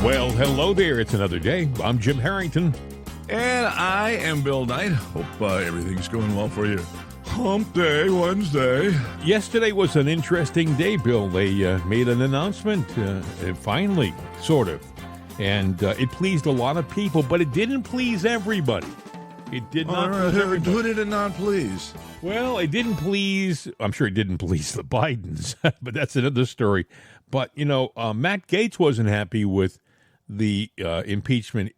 Well, hello there. It's another day. I'm Jim Harrington. And I am Bill Knight. Hope everything's going well for you. Hump Day, Wednesday. Yesterday was an interesting day, Bill. They made an announcement, finally, sort of. And it pleased a lot of people, but it didn't please everybody. It did not please everybody. Who did it not please? Well, it didn't please, I'm sure it didn't please the Bidens, but that's another story. But, you know, Matt Gaetz wasn't happy with the impeachment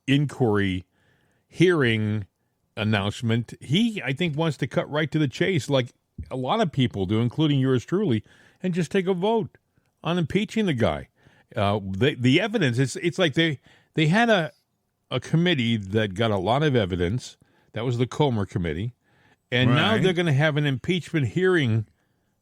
inquiry hearing announcement. He, I think, wants to cut right to the chase, like a lot of people do, including yours truly, and just take a vote on impeaching the guy. The evidence, it's like they had a committee that got a lot of evidence. That was the Comer committee. And right. Now they're going to have an impeachment hearing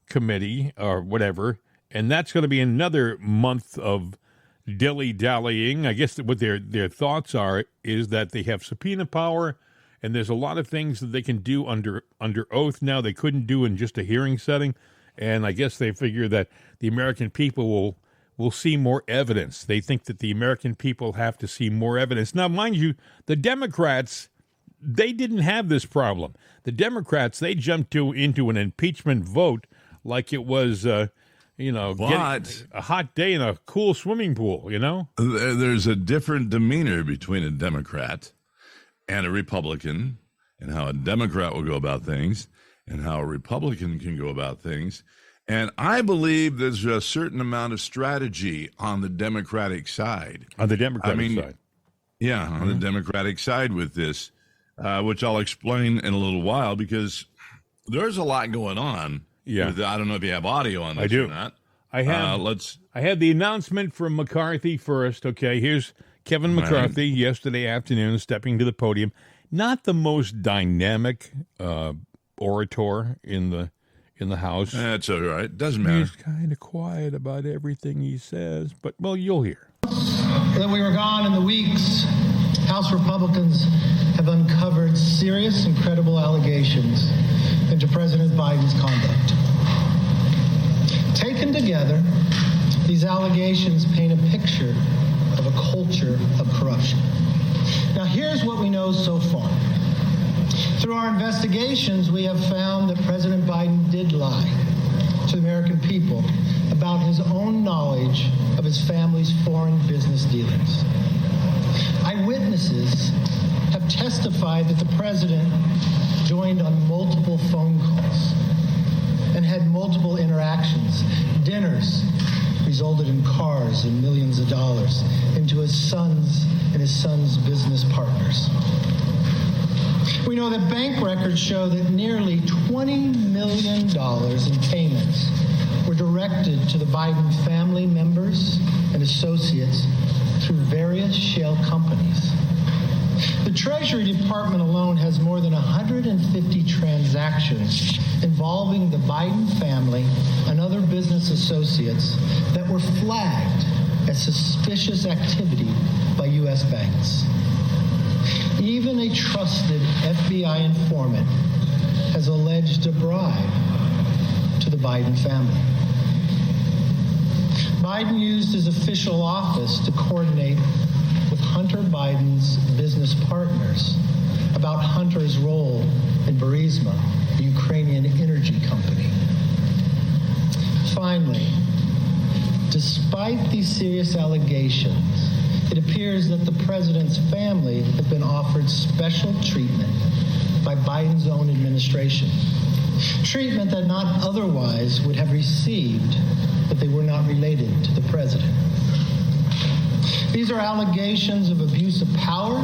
committee or whatever, and that's going to be another month of dilly-dallying. I guess what their thoughts are is that they have subpoena power, and there's a lot of things that they can do under oath now they couldn't do in just a hearing setting. And I guess they figure that the American people will see more evidence. They think that the American people have to see more evidence. Now, mind you, the Democrats, they didn't have this problem. The Democrats, they jumped into an impeachment vote like it was getting a hot day in a cool swimming pool, you know? There's a different demeanor between a Democrat and a Republican, and how a Democrat will go about things and how a Republican can go about things. And I believe there's a certain amount of strategy on the Democratic side. On the Democratic side? Yeah, on the Democratic side with this, which I'll explain in a little while, because there's a lot going on. Yeah, I don't know if you have audio on this. I do. Or not. I have. I had the announcement from McCarthy first. Okay, here's Kevin McCarthy yesterday afternoon stepping to the podium. Not the most dynamic orator in the House. That's all right. Doesn't matter. He's kind of quiet about everything he says, but well, you'll hear. That we were gone in the weeks, House Republicans have uncovered serious and credible allegations into President Biden's conduct. Taken together, these allegations paint a picture of a culture of corruption. Now, here's what we know so far. Through our investigations, we have found that President Biden did lie to the American people about his own knowledge of his family's foreign business dealings. Eyewitnesses have testified that the president joined on multiple phone calls and had multiple interactions. Dinners resulted in cars and millions of dollars into his son's business partners. We know that bank records show that nearly $20 million in payments were directed to the Biden family members and associates through various shell companies. The Treasury Department alone has more than 150 transactions involving the Biden family and other business associates that were flagged as suspicious activity by U.S. banks. Even a trusted FBI informant has alleged a bribe to the Biden family. Biden used his official office to coordinate with Hunter Biden's business partners about Hunter's role in Burisma, the Ukrainian energy company. Finally, despite these serious allegations, it appears that the president's family have been offered special treatment by Biden's own administration. Treatment that not otherwise would have received, but they were not related to the president. These are allegations of abuse of power,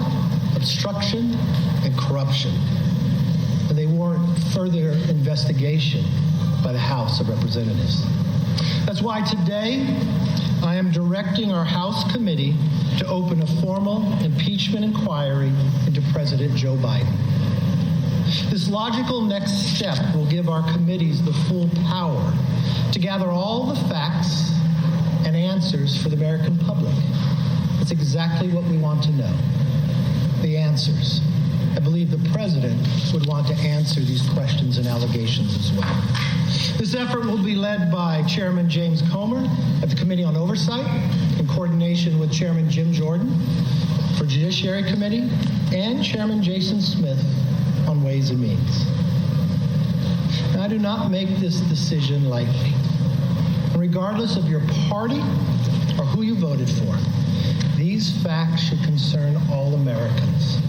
obstruction, and corruption. And they warrant further investigation by the House of Representatives. That's why today I am directing our House committee to open a formal impeachment inquiry into President Joe Biden. This logical next step will give our committees the full power to gather all the facts and answers for the American public. That's exactly what we want to know, the answers. I believe the president would want to answer these questions and allegations as well. This effort will be led by Chairman James Comer at the Committee on Oversight, in coordination with Chairman Jim Jordan for Judiciary Committee, and Chairman Jason Smith on Ways and Means. Now, I do not make this decision lightly. Regardless of your party or who you voted for, these facts should concern all Americans.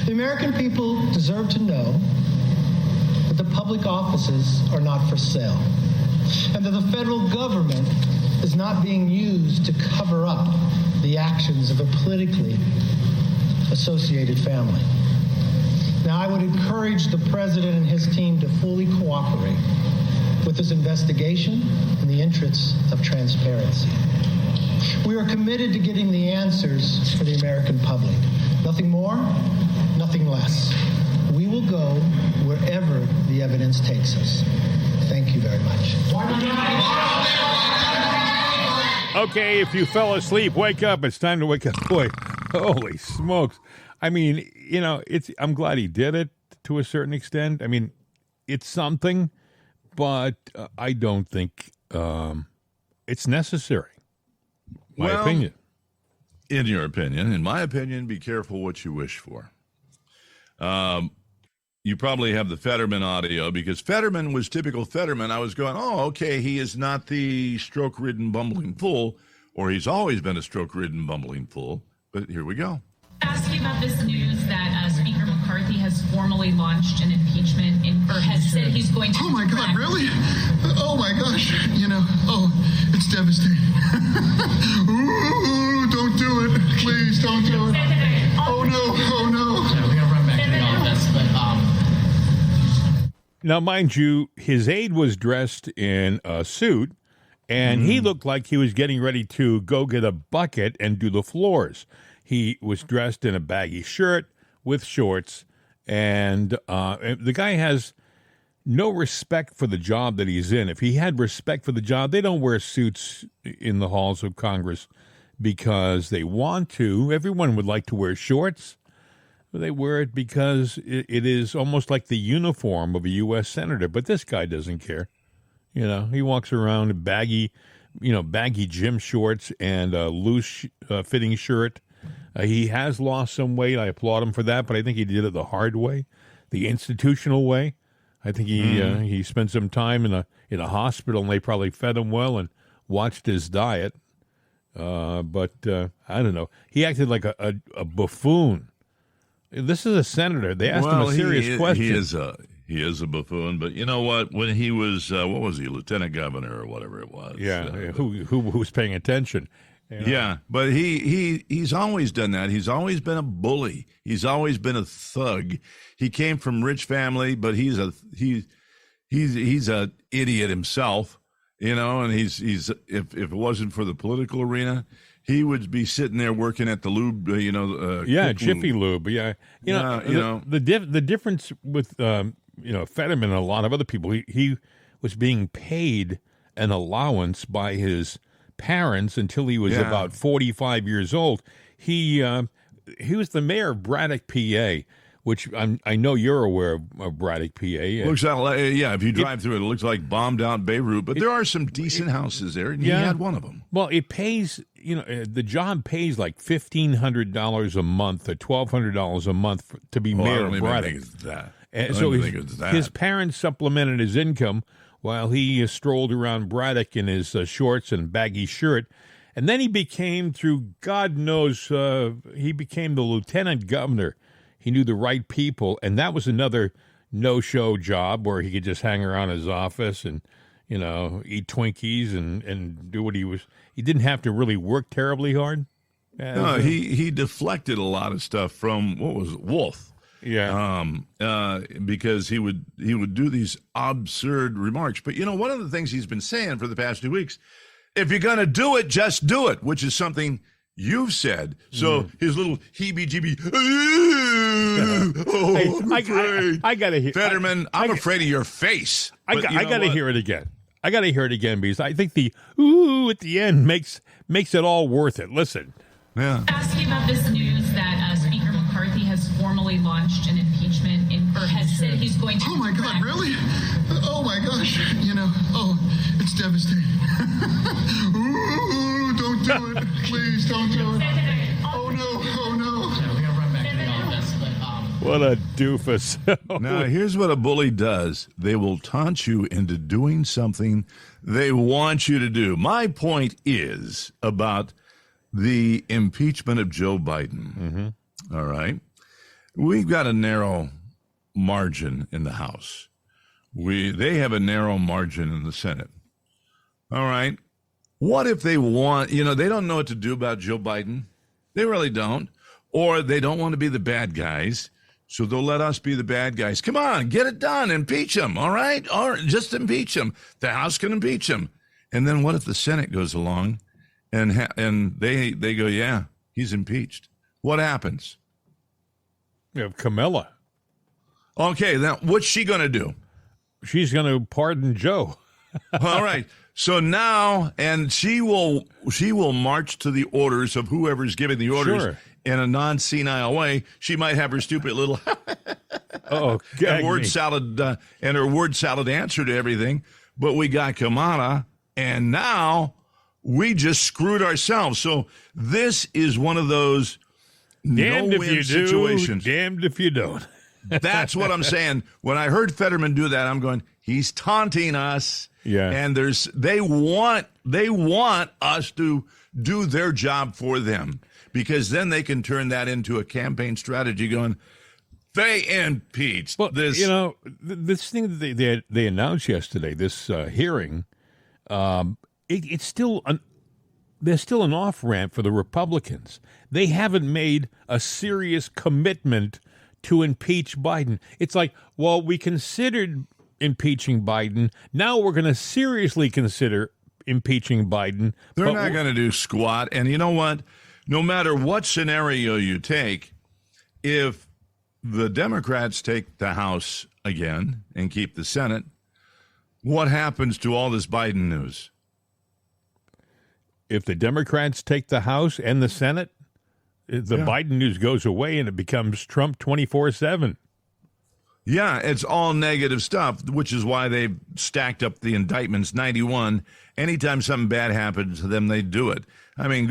The American people deserve to know that the public offices are not for sale, and that the federal government is not being used to cover up the actions of a politically associated family. Now, I would encourage the president and his team to fully cooperate with this investigation in the interests of transparency. We are committed to getting the answers for the American public. Nothing more, nothing less. We will go wherever the evidence takes us. Thank you very much. Okay, if you fell asleep, wake up. It's time to wake up. Boy, holy smokes. I mean, I'm glad he did it to a certain extent. I mean, it's something, but I don't think it's necessary. My opinion. In your opinion, in my opinion, be careful what you wish for. You probably have the Fetterman audio, because Fetterman was typical Fetterman. I was going, oh, okay, he is not the stroke-ridden, bumbling fool, or he's always been a stroke-ridden, bumbling fool. But here we go. Asking about this news that Speaker McCarthy has formally launched an impeachment or has said he's going to. Oh my God, really? Oh my gosh, it's devastating. Ooh, don't do it. Please don't do it. Oh no. Yeah, we're going to run back to the office, but Now, mind you, his aide was dressed in a suit, and he looked like he was getting ready to go get a bucket and do the floors. He was dressed in a baggy shirt with shorts, and the guy has no respect for the job that he's in. If he had respect for the job, they don't wear suits in the halls of Congress because they want to. Everyone would like to wear shorts. They wear it because it is almost like the uniform of a U.S. senator. But this guy doesn't care. He walks around in baggy gym shorts and a loose fitting shirt. He has lost some weight. I applaud him for that, but I think he did it the hard way, the institutional way. I think he spent some time in a hospital, and they probably fed him well and watched his diet. But I don't know. He acted like a buffoon. This is a senator. They asked him a serious question. He is a buffoon, but you know what? When he was, what was he, lieutenant governor or whatever it was? Yeah, who was paying attention? Yeah, but he's always done that. He's always been a bully. He's always been a thug. He came from rich family, but he's a idiot himself, and he's if it wasn't for the political arena, he would be sitting there working at the lube, Jiffy Lube. Yeah, the difference with Fetterman and a lot of other people, he was being paid an allowance by his parents until he was about 45 years old. He was the mayor of Braddock, PA, which I know you're aware of Braddock, PA. Looks like, if you drive through it looks like bombed out Beirut, but there are some decent houses there, and he had one of them. Well, it pays, the job pays like $1,500 a month or $1,200 a month to be mayor of Braddock. His parents supplemented his income while he strolled around Braddock in his shorts and baggy shirt. And then he became, through God knows, he became the lieutenant governor. He knew the right people, and that was another no-show job where he could just hang around his office and, eat Twinkies and do what he was. He didn't have to really work terribly hard. No, he deflected a lot of stuff from, what was it, Wolf. Yeah. Because he would do these absurd remarks. But, one of the things he's been saying for the past 2 weeks, if you're going to do it, just do it, which is something you've said. So his little heebie-jeebie, I'm afraid. I got to hear. Fetterman, I'm afraid of your face. I got to hear it again. I got to hear it again because I think the ooh at the end makes it all worth it. Listen. Yeah. Asking about this news that Speaker McCarthy has formally launched an impeachment or has said he's going to. Oh my God, really? Oh my gosh, it's devastating. Ooh, don't do it. Please don't do it. Oh, no. We're going to run back to the office, but... What a doofus. Now, here's what a bully does. They will taunt you into doing something they want you to do. My point is about the impeachment of Joe Biden. Mm-hmm. All right. We've got a narrow margin in the House. They have a narrow margin in the Senate. All right. What if they want, they don't know what to do about Joe Biden. They really don't. Or they don't want to be the bad guys. So they'll let us be the bad guys. Come on, get it done. Impeach him, all right? Or just impeach him. The House can impeach him. And then what if the Senate goes along and they go, yeah, he's impeached? What happens? You have Camilla. Okay, now what's she going to do? She's going to pardon Joe. All right. So now, and she will march to the orders of whoever's giving the orders. Sure. In a non-senile way. She might have her stupid little and word salad and her word salad answer to everything. But we got Kamala, and now we just screwed ourselves. So this is one of those damned if you situations. Do, damned if you don't. That's what I'm saying. When I heard Fetterman do that, I'm going, he's taunting us. Yeah. And they want us to do their job for them. Because then they can turn that into a campaign strategy going, they impeached this. This thing that they announced yesterday, this hearing, it's still there's still an off-ramp for the Republicans. They haven't made a serious commitment to impeach Biden. It's like, well, we considered impeaching Biden. Now we're going to seriously consider impeaching Biden. They're not going to do squat. And you know what? No matter what scenario you take, if the Democrats take the House again and keep the Senate, what happens to all this Biden news? If the Democrats take the House and the Senate, the Biden news goes away and it becomes Trump 24/7. Yeah, it's all negative stuff, which is why they've stacked up the indictments, 91. Anytime something bad happens to them, they do it. I mean,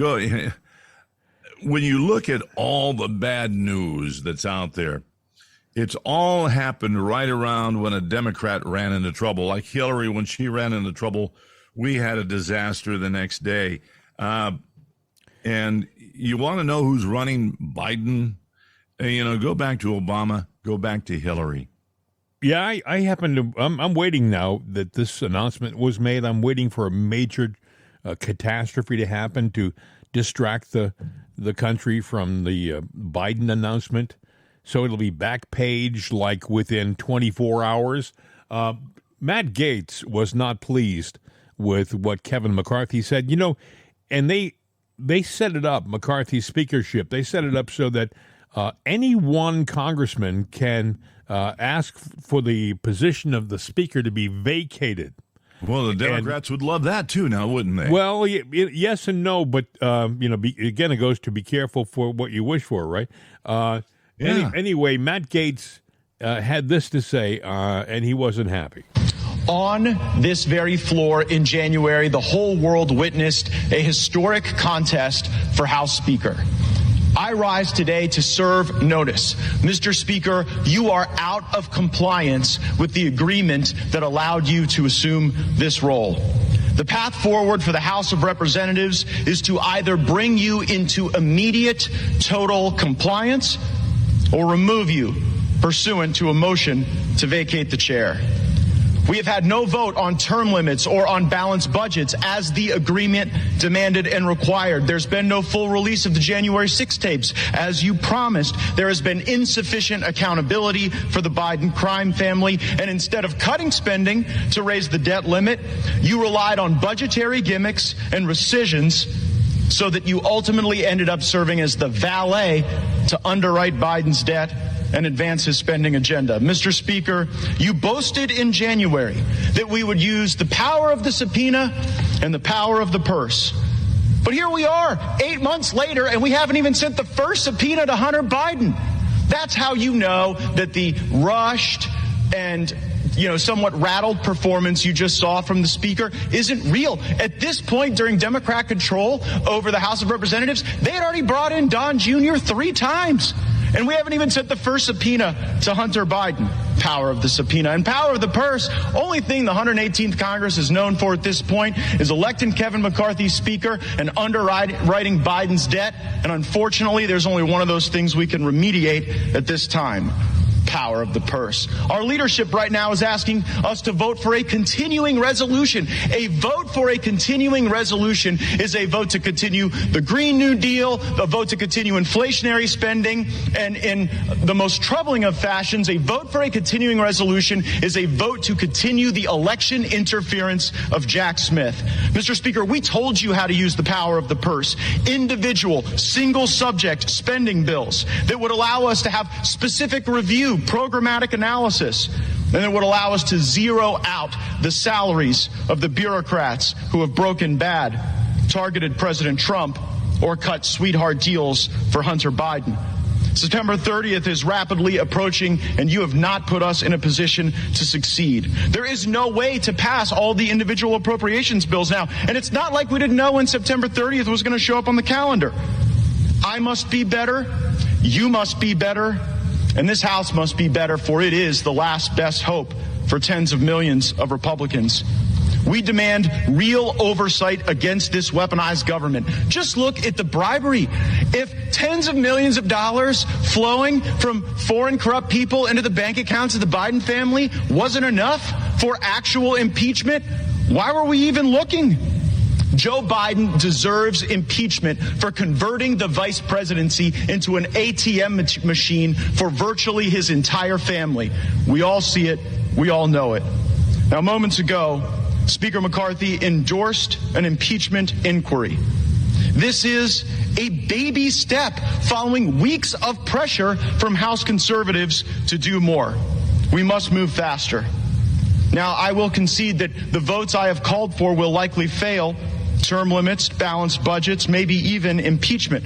when you look at all the bad news that's out there, it's all happened right around when a Democrat ran into trouble. Like Hillary, when she ran into trouble, we had a disaster the next day. And you want to know who's running Biden? Go back to Obama, go back to Hillary. Yeah, I happen to. I'm waiting now that this announcement was made. I'm waiting for a major catastrophe to happen to distract the country from the Biden announcement. So it'll be back page like within 24 hours. Matt Gaetz was not pleased with what Kevin McCarthy said. And they set it up, McCarthy's speakership. They set it up so that any one congressman can ask for the position of the speaker to be vacated. Well, the Democrats would love that too now, wouldn't they? Well, yes and no, but again, it goes to be careful for what you wish for, right? Anyway, Matt Gaetz had this to say, and he wasn't happy. On this very floor in January, the whole world witnessed a historic contest for House Speaker. I rise today to serve notice. Mr. Speaker, you are out of compliance with the agreement that allowed you to assume this role. The path forward for the House of Representatives is to either bring you into immediate total compliance or remove you pursuant to a motion to vacate the chair. We have had no vote on term limits or on balanced budgets as the agreement demanded and required. There's been no full release of the January 6 tapes as you promised. There has been insufficient accountability for the Biden crime family. And instead of cutting spending to raise the debt limit, you relied on budgetary gimmicks and rescissions so that you ultimately ended up serving as the valet to underwrite Biden's debt and advance his spending agenda. Mr. Speaker, you boasted in January that we would use the power of the subpoena and the power of the purse. But here we are, 8 months later, and we haven't even sent the first subpoena to Hunter Biden. That's how you know that the rushed and somewhat rattled performance you just saw from the Speaker isn't real. At this point, during Democrat control over the House of Representatives, they had already brought in Don Jr. 3 times. And we haven't even sent the first subpoena to Hunter Biden. Power of the subpoena and power of the purse. Only thing the 118th Congress is known for at this point is electing Kevin McCarthy Speaker and underwriting Biden's debt. And unfortunately, there's only one of those things we can remediate at this time. Power of the purse. Our leadership right now is asking us to vote for a continuing resolution. A vote for a continuing resolution is a vote to continue the Green New Deal, a vote to continue inflationary spending, and in the most troubling of fashions, a vote for a continuing resolution is a vote to continue the election interference of Jack Smith. Mr. Speaker, we told you how to use the power of the purse. Individual, single subject spending bills that would allow us to have specific review, programmatic analysis, and it would allow us to zero out the salaries of the bureaucrats who have broken bad, targeted President Trump, or cut sweetheart deals for Hunter Biden. September 30th is rapidly approaching, and you have not put us in a position to succeed. There is no way to pass all the individual appropriations bills now, and it's not like we didn't know when September 30th was going to show up on the calendar. I must be better. You must be better. And this House must be better, for it is the last best hope for tens of millions of Republicans. We demand real oversight against this weaponized government. Just look at the bribery. If tens of millions of dollars flowing from foreign corrupt people into the bank accounts of the Biden family wasn't enough for actual impeachment, why were we even looking? Joe Biden deserves impeachment for converting the vice presidency into an ATM machine for virtually his entire family. We all see it. We all know it. Now, moments ago, Speaker McCarthy endorsed an impeachment inquiry. This is a baby step following weeks of pressure from House conservatives to do more. We must move faster. Now, I will concede that the votes I have called for will likely fail. Term limits, balanced budgets, maybe even impeachment.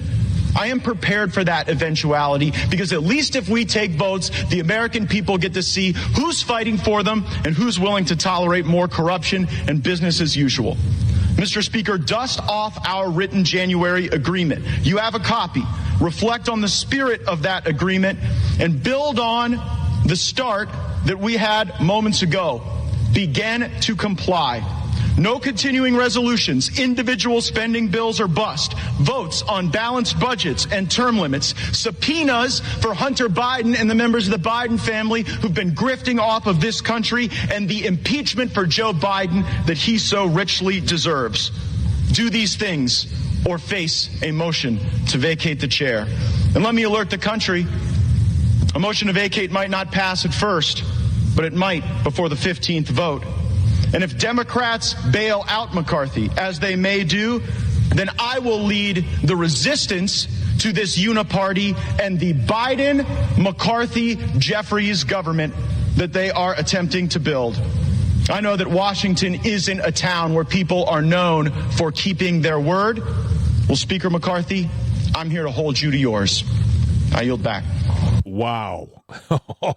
I am prepared for that eventuality because at least if we take votes, the American people get to see who's fighting for them and who's willing to tolerate more corruption and business as usual. Mr. Speaker, dust off our written January agreement. You have a copy. Reflect on the spirit of that agreement and build on the start that we had moments ago. Begin to comply. No continuing resolutions, individual spending bills or bust, votes on balanced budgets and term limits, subpoenas for Hunter Biden and the members of the Biden family who've been grifting off of this country, and the impeachment for Joe Biden that he so richly deserves. Do these things or face a motion to vacate the chair. And let me alert the country, a motion to vacate might not pass at first, but it might before the 15th vote. And if Democrats bail out McCarthy, as they may do, then I will lead the resistance to this uniparty and the Biden-McCarthy-Jeffries government that they are attempting to build. I know that Washington isn't a town where people are known for keeping their word. Well, Speaker McCarthy, I'm here to hold you to yours. I yield back. Wow.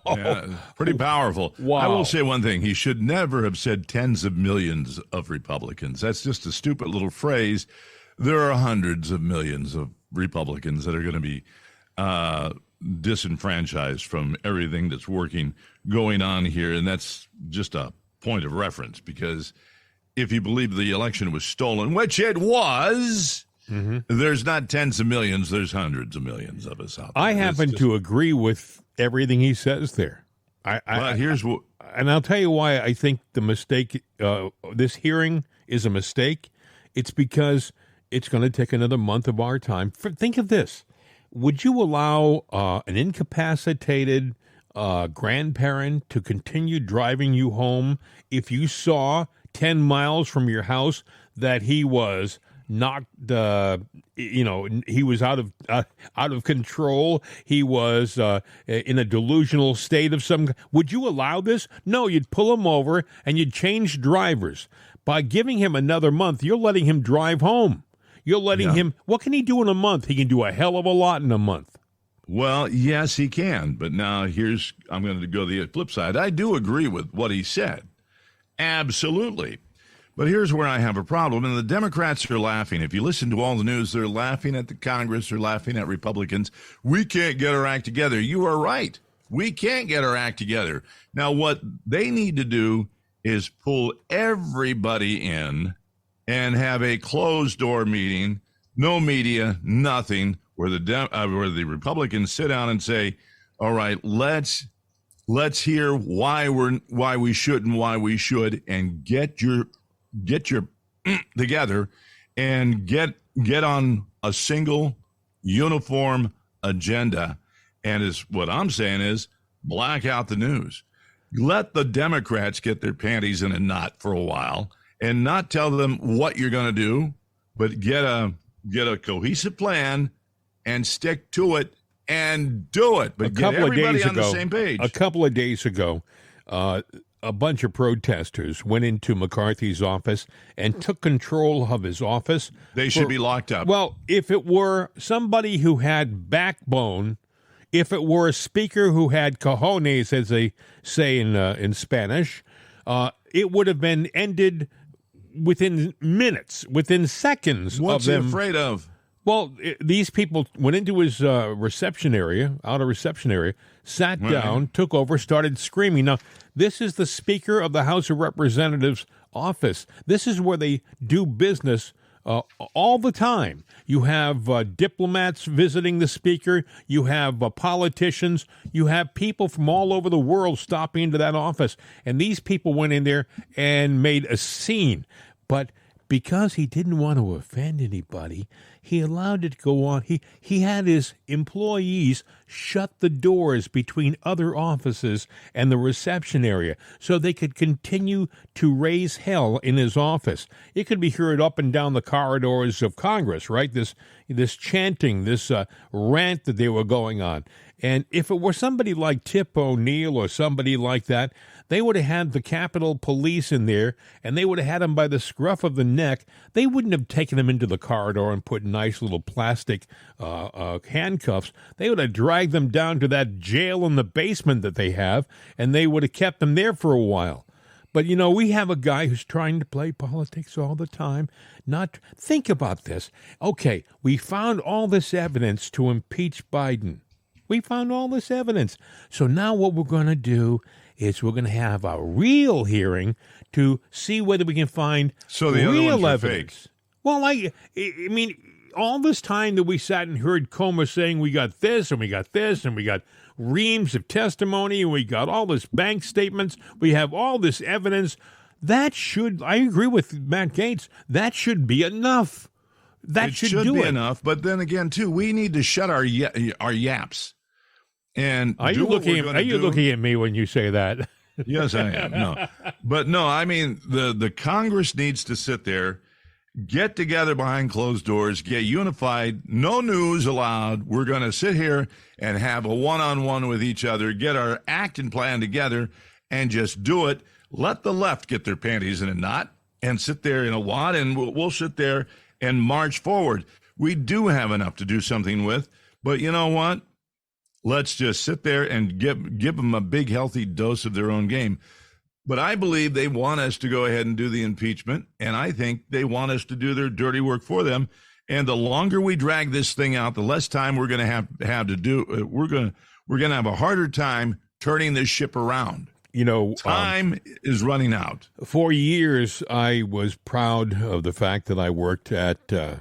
Yeah, pretty powerful. Wow. I will say one thing. He should never have said tens of millions of Republicans. That's just a stupid little phrase. There are hundreds of millions of Republicans that are going to be disenfranchised from everything that's going on here. And that's just a point of reference, because if you believe the election was stolen, which it was... Mm-hmm. There's not tens of millions, there's hundreds of millions of us out there. I happen to agree with everything he says there. And I'll tell you why I think the mistake, this hearing is a mistake. It's because it's going to take another month of our time. Think of this. Would you allow an incapacitated grandparent to continue driving you home if you saw 10 miles from your house that he was knocked, he was out of control. He was in a delusional state of some. Would you allow this? No, you'd pull him over and you'd change drivers. By giving him another month, you're letting him drive home. You're letting him. What can he do in a month? He can do a hell of a lot in a month. Well, yes, he can. But now I'm going to go the flip side. I do agree with what he said. Absolutely. But here's where I have a problem. And the Democrats are laughing. If you listen to all the news, they're laughing at the Congress. They're laughing at Republicans. We can't get our act together. You are right. We can't get our act together. Now, what they need to do is pull everybody in and have a closed-door meeting, no media, nothing, where the Republicans sit down and say, all right, let's hear why we should and why we should, and get your together and get on a single uniform agenda. And what I'm saying is black out the news. Let the Democrats get their panties in a knot for a while and not tell them what you're going to do, but get a cohesive plan and stick to it and do it. But get everybody on the same page. A couple of days ago, a bunch of protesters went into McCarthy's office and took control of his office. They should be locked up. Well, if it were somebody who had backbone, if it were a speaker who had cojones, as they say in Spanish, it would have been ended within minutes, within seconds. What's of he them. Afraid of? Well, these people went into his outer reception area, sat down, took over, started screaming. Now, this is the Speaker of the House of Representatives office. This is where they do business all the time. You have diplomats visiting the Speaker. You have politicians. You have people from all over the world stopping into that office. And these people went in there and made a scene. But because he didn't want to offend anybody, he allowed it to go on. He had his employees shut the doors between other offices and the reception area so they could continue to raise hell in his office. It could be heard up and down the corridors of Congress, right? This chanting, this rant that they were going on. And if it were somebody like Tip O'Neill or somebody like that, they would have had the Capitol Police in there, and they would have had him by the scruff of the neck. They wouldn't have taken him into the corridor and put nice little plastic handcuffs. They would have dragged them down to that jail in the basement that they have, and they would have kept them there for a while. But, we have a guy who's trying to play politics all the time. Think about this. Okay, we found all this evidence to impeach Biden. We found all this evidence. So now what we're going to do is we're going to have a real hearing to see whether we can find real evidence. Well, I mean, all this time that we sat and heard Comer saying we got this and we got this and we got reams of testimony and we got all this bank statements, we have all this evidence, I agree with Matt Gaetz, that should be enough. That should be enough. But then again, too, we need to shut our yaps. And are you looking at me when you say that? Yes, I am. No, but no, I mean the Congress needs to sit there, get together behind closed doors, get unified. No news allowed. We're going to sit here and have a one-on-one with each other, get our act and plan together, and just do it. Let the left get their panties in a knot and sit there in a wad, and we'll sit there and march forward. We do have enough to do something with, but you know what? Let's just sit there and give them a big, healthy dose of their own game. But I believe they want us to go ahead and do the impeachment, and I think they want us to do their dirty work for them. And the longer we drag this thing out, the less time we're going to have to do. We're going to have a harder time turning this ship around. Time is running out. For years, I was proud of the fact that I worked at a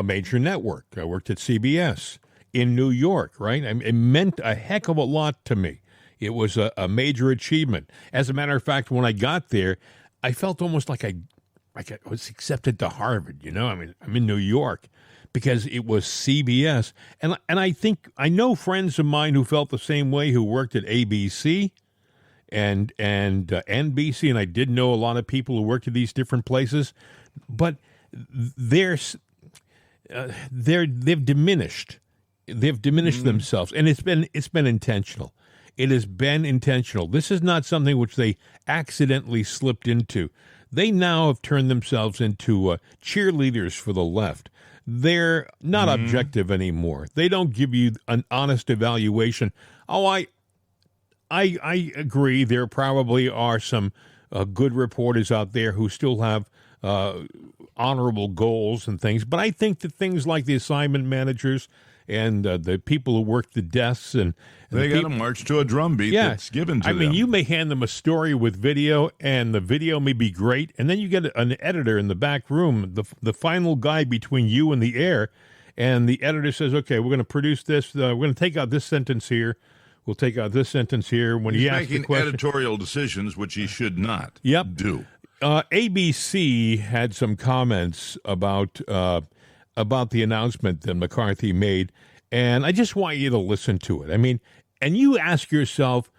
major network. I worked at CBS. In New York, right? It meant a heck of a lot to me. It was a major achievement. As a matter of fact, when I got there, I felt almost like I was accepted to Harvard, I mean, I'm in New York because it was CBS. And I think I know friends of mine who felt the same way, who worked at ABC and NBC, and I did know a lot of people who worked at these different places, but they've diminished. They've diminished themselves, and it's been intentional. It has been intentional. This is not something which they accidentally slipped into. They now have turned themselves into cheerleaders for the left. they're not objective anymore. They don't give you an honest evaluation. Oh, I agree. There probably are some good reporters out there who still have honorable goals and things. But I think that things like the assignment managers and the people who work the desks and they got to march to a drumbeat that's given to them. I mean, you may hand them a story with video, and the video may be great, and then you get an editor in the back room, the final guy between you and the air, and the editor says, "Okay, we're going to produce this. We're going to take out this sentence here. We'll take out this sentence here." When he's he asks making the question, editorial decisions, which he should not do. ABC had some comments about the announcement that McCarthy made, and I just want you to listen to it. I mean, and you ask yourself,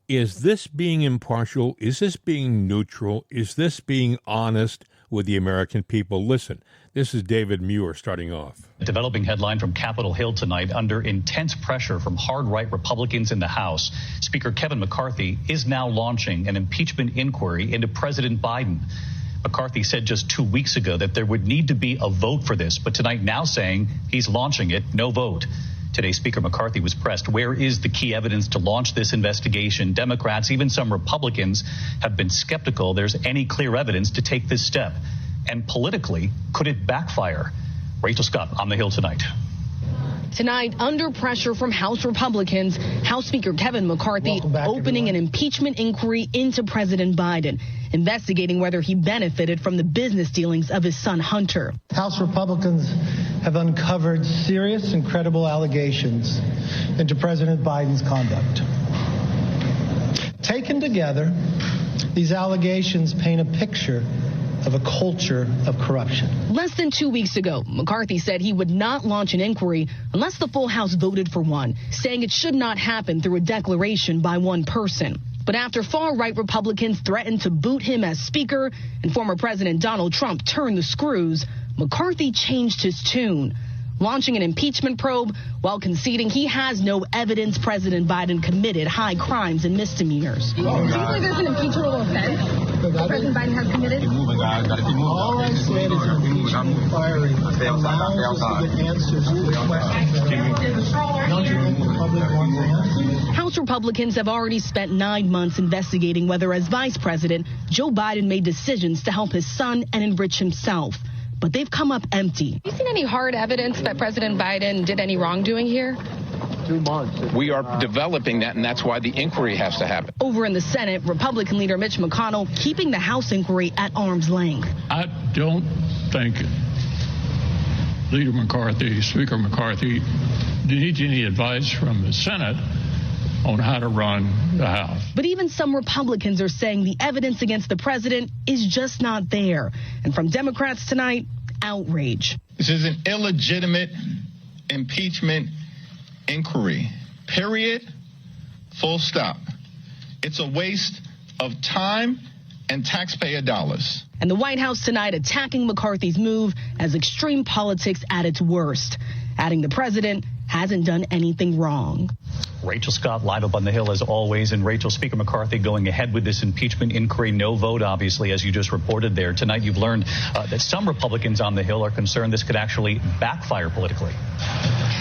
is this being impartial? Is this being neutral? Is this being honest with the American people? Listen, this is David Muir starting off. A developing headline from Capitol Hill tonight. Under intense pressure from hard-right Republicans in the House, Speaker Kevin McCarthy is now launching an impeachment inquiry into President Biden. McCarthy said just 2 weeks ago that there would need to be a vote for this, but tonight now saying he's launching it, no vote. Today, Speaker McCarthy was pressed, where is the key evidence to launch this investigation? Democrats, even some Republicans, have been skeptical there's any clear evidence to take this step. And politically, could it backfire? Rachel Scott on the Hill tonight. Tonight, under pressure from House Republicans, House Speaker Kevin McCarthy opening an impeachment inquiry into President Biden, investigating whether he benefited from the business dealings of his son Hunter. House Republicans have uncovered serious and credible allegations into President Biden's conduct. Taken together, these allegations paint a picture of a culture of corruption. Less than 2 weeks ago, McCarthy said he would not launch an inquiry unless the full House voted for one, saying it should not happen through a declaration by one person. But after far-right Republicans threatened to boot him as Speaker and former President Donald Trump turned the screws, McCarthy changed his tune, launching an impeachment probe while conceding he has no evidence President Biden committed high crimes and misdemeanors. Do you believe there's an impeachable offense President Biden has committed? All I said is an impeachment inquiry allows us to get answers to the questions. Don't you think the public wants answers? House Republicans have already spent 9 months investigating whether, as vice president, Joe Biden made decisions to help his son and enrich himself. But they've come up empty. Have you seen any hard evidence that President Biden did any wrongdoing here? 2 months. We are developing that, and that's why the inquiry has to happen. Over in the Senate, Republican leader Mitch McConnell keeping the House inquiry at arm's length. I don't think Leader McCarthy, Speaker McCarthy, needs any advice from the Senate on how to run the House. But even some Republicans are saying the evidence against the president is just not there. And from Democrats tonight, outrage. This is an illegitimate impeachment inquiry. Period. Full stop. It's a waste of time and taxpayer dollars. And the White House tonight attacking McCarthy's move as extreme politics at its worst, adding the president hasn't done anything wrong. Rachel Scott live up on the Hill as always. And Rachel, Speaker McCarthy going ahead with this impeachment inquiry. No vote, obviously, as you just reported there. Tonight you've learned that some Republicans on the Hill are concerned this could actually backfire politically.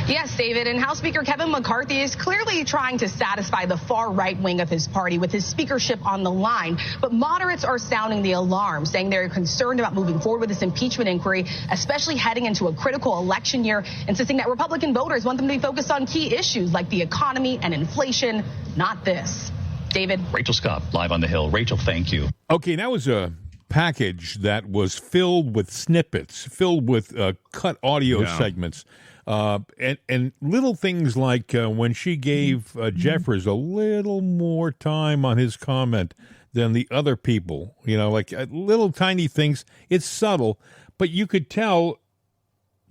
Yes, David, and House Speaker Kevin McCarthy is clearly trying to satisfy the far right wing of his party with his speakership on the line. But moderates are sounding the alarm, saying they're concerned about moving forward with this impeachment inquiry, especially heading into a critical election year, insisting that Republican voters want them to be focused on key issues like the economy and inflation, not this. David. Rachel Scott live on the Hill. Rachel, thank you. Okay, that was a package that was filled with snippets, filled with cut audio segments. And little things like when she gave Jeffers a little more time on his comment than the other people, you know, like little tiny things. It's subtle, but you could tell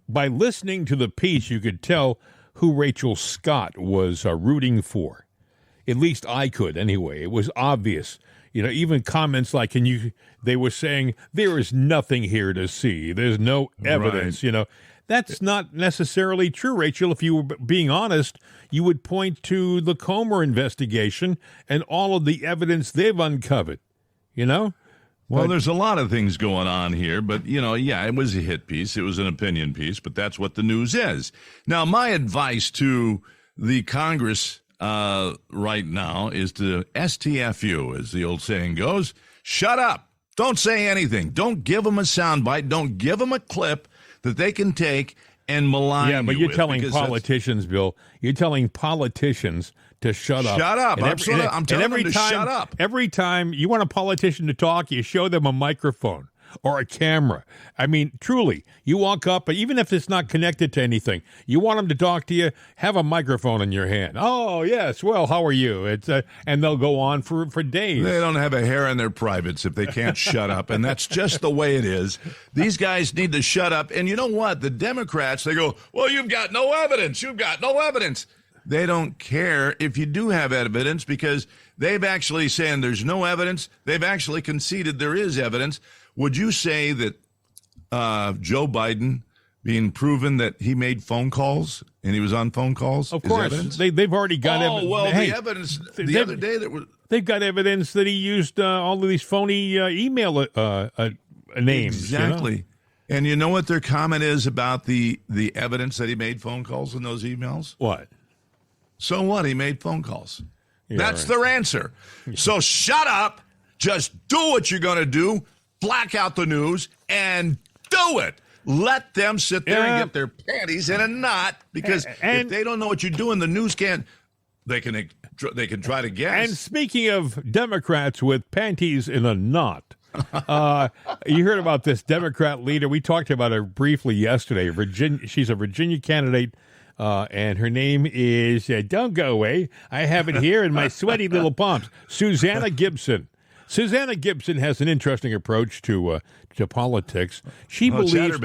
by listening to the piece, you could tell who Rachel Scott was rooting for. At least I could anyway. It was obvious. You know, even comments like, they were saying, there is nothing here to see. There's no evidence, right. You know. That's not necessarily true, Rachel. If you were being honest, you would point to the Comer investigation and all of the evidence they've uncovered, you know? Well, there's a lot of things going on here, but, it was a hit piece. It was an opinion piece, but that's what the news is. Now, my advice to the Congress right now is to STFU, as the old saying goes. Shut up. Don't say anything. Don't give them a soundbite. Don't give them a clip that they can take and malign. Yeah, but you're telling politicians, Bill, you're telling politicians to shut up. Shut up. I'm telling them to shut up. Every time you want a politician to talk, you show them a microphone or a camera. I mean, truly, you walk up, even if it's not connected to anything, you want them to talk to you, have a microphone in your hand. Oh, yes, well, how are you? And they'll go on for days. They don't have a hair in their privates if they can't shut up, and that's just the way it is. These guys need to shut up. And you know what? The Democrats, they go, well, you've got no evidence. You've got no evidence. They don't care if you do have evidence because they've actually saying there's no evidence. They've actually conceded there is evidence. Would you say that Joe Biden being proven that he made phone calls and he was on phone calls? Of course. They've already got evidence. Oh, well, the evidence the other day that was... They've got evidence that he used all of these phony email names. Exactly. You know? And you know what their comment is about the evidence that he made phone calls in those emails? What? So what? He made phone calls. Yeah, That's right. their answer. So shut up. Just do what you're going to do. Black out the news and do it. Let them sit there and get their panties in a knot because if they don't know what you're doing, the news can't. They can try to guess. And speaking of Democrats with panties in a knot, you heard about this Democrat leader. We talked about her briefly yesterday. She's a Virginia candidate. And her name is, don't go away, I have it here in my sweaty little palms, Susanna Gibson. Susanna Gibson has an interesting approach to politics. She believes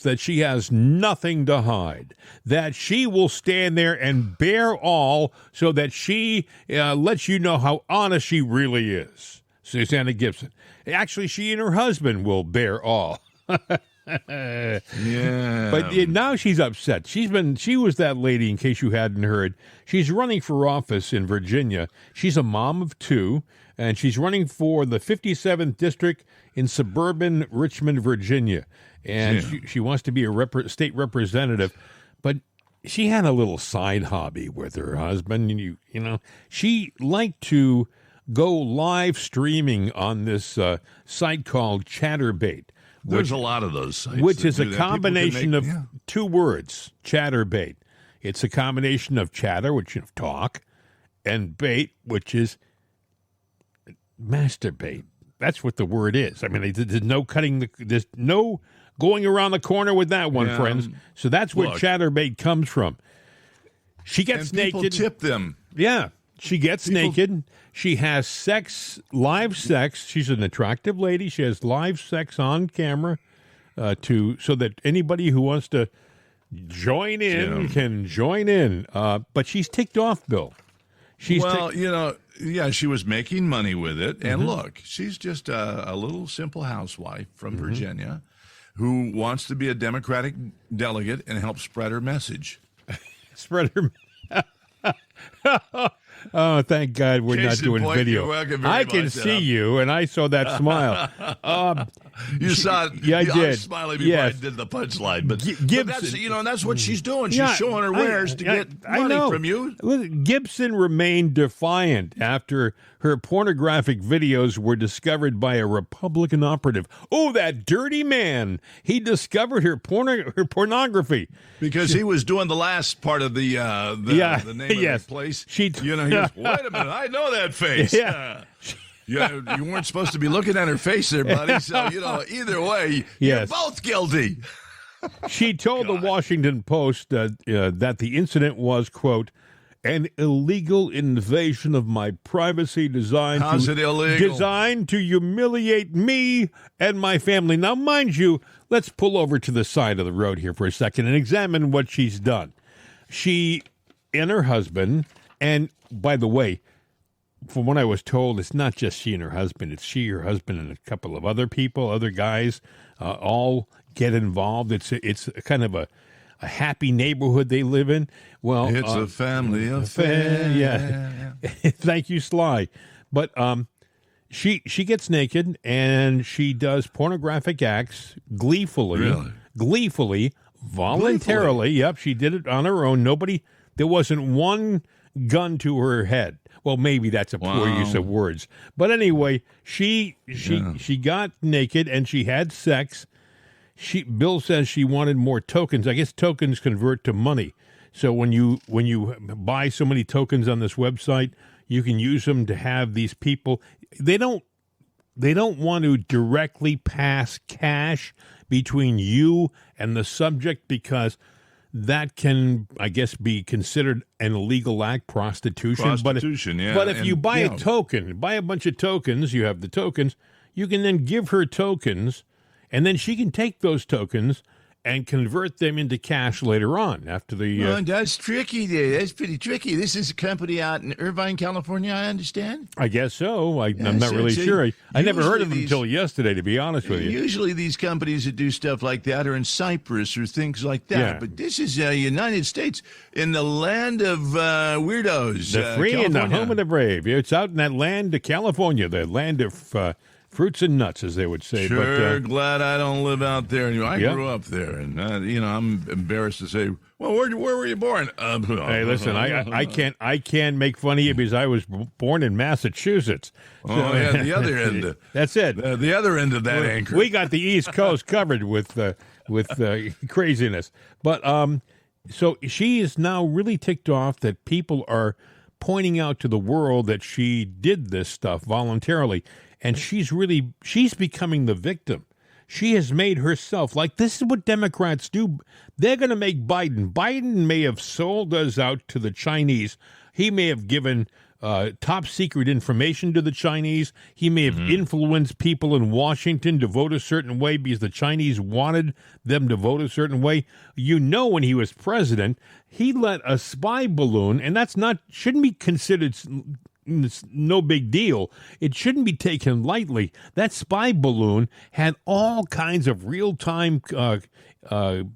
that she has nothing to hide, that she will stand there and bear all so that she lets you know how honest she really is. Susanna Gibson. Actually, she and her husband will bear all. Yeah. But now she's upset. She was that lady, in case you hadn't heard. She's running for office in Virginia. She's a mom of two, and she's running for the 57th district in suburban Richmond, Virginia. And she wants to be a state representative. But she had a little side hobby with her husband. And you know, she liked to go live streaming on this site called Chatterbait. There's a lot of those sites. Which is a combination of two words, Chatterbait. It's a combination of chatter, which is talk, and bait, which is masturbate. That's what the word is. I mean, there's no there's no going around the corner with that one, friends. So that's where Chatterbait comes from. She gets naked. People tip them. Yeah. She gets naked. She has sex, live sex. She's an attractive lady. She has live sex on camera so that anybody who wants to join in can join in. But she's ticked off, Bill. She was making money with it. And look, she's just a little simple housewife from Virginia who wants to be a Democratic delegate and help spread her message. Spread her Oh, thank God we're not doing video. I can see you, and I saw that smile. You saw it. Yeah, I did. I was smiling before I did the punchline. But that's what she's doing. She's showing her wares to get money from you. Gibson remained defiant after her pornographic videos were discovered by a Republican operative. Oh, that dirty man! He discovered her pornography because he was doing the last part of the name of that place. He goes, wait a minute, I know that face. You weren't supposed to be looking at her face there, buddy. So, either way, you're both guilty. She told the Washington Post that the incident was, quote, an illegal invasion of my privacy designed to humiliate me and my family. Now, mind you, let's pull over to the side of the road here for a second and examine what she's done. She and her husband, and by the way, from what I was told, it's not just she and her husband. It's she, her husband, and a couple of other people, other guys, all get involved. It's kind of a happy neighborhood they live in. Well, it's a family affair. Yeah. Thank you, Sly. But She gets naked and she does pornographic acts gleefully, voluntarily. Yep, she did it on her own. There wasn't one gun to her head. Well, maybe that's a poor use of words. But anyway, she got naked and she had sex. Bill says she wanted more tokens. I guess tokens convert to money. So when you buy so many tokens on this website, you can use them to have these people. They don't want to directly pass cash between you and the subject because that can, I guess, be considered an illegal act, prostitution. But if you buy a token, buy a bunch of tokens, you have the tokens, you can then give her tokens, and then she can take those tokens and convert them into cash later on after the... that's tricky there. That's pretty tricky. This is a company out in Irvine, California, I understand? I guess so. I'm not really sure. I never heard of them until yesterday, to be honest with you. Usually these companies that do stuff like that are in Cyprus or things like that. Yeah. But this is United States, in the land of weirdos. The free and the home of the brave. It's out in that land of California, the land of... fruits and nuts, as they would say. Sure, but, glad I don't live out there. I grew up there, and I'm embarrassed to say, well, where were you born? Hey, listen, I can't make fun of you because I was born in Massachusetts. So, the other end. That's it. The other end of that anchor. We got the East Coast covered with craziness. But so she is now really ticked off that people are pointing out to the world that she did this stuff voluntarily. And she's becoming the victim. She has made herself, like, this is what Democrats do. They're going to make Biden. Biden may have sold us out to the Chinese. He may have given top secret information to the Chinese. He may have influenced people in Washington to vote a certain way because the Chinese wanted them to vote a certain way. When he was president, he let a spy balloon, and shouldn't be considered... It's no big deal. It shouldn't be taken lightly. That spy balloon had all kinds of real-time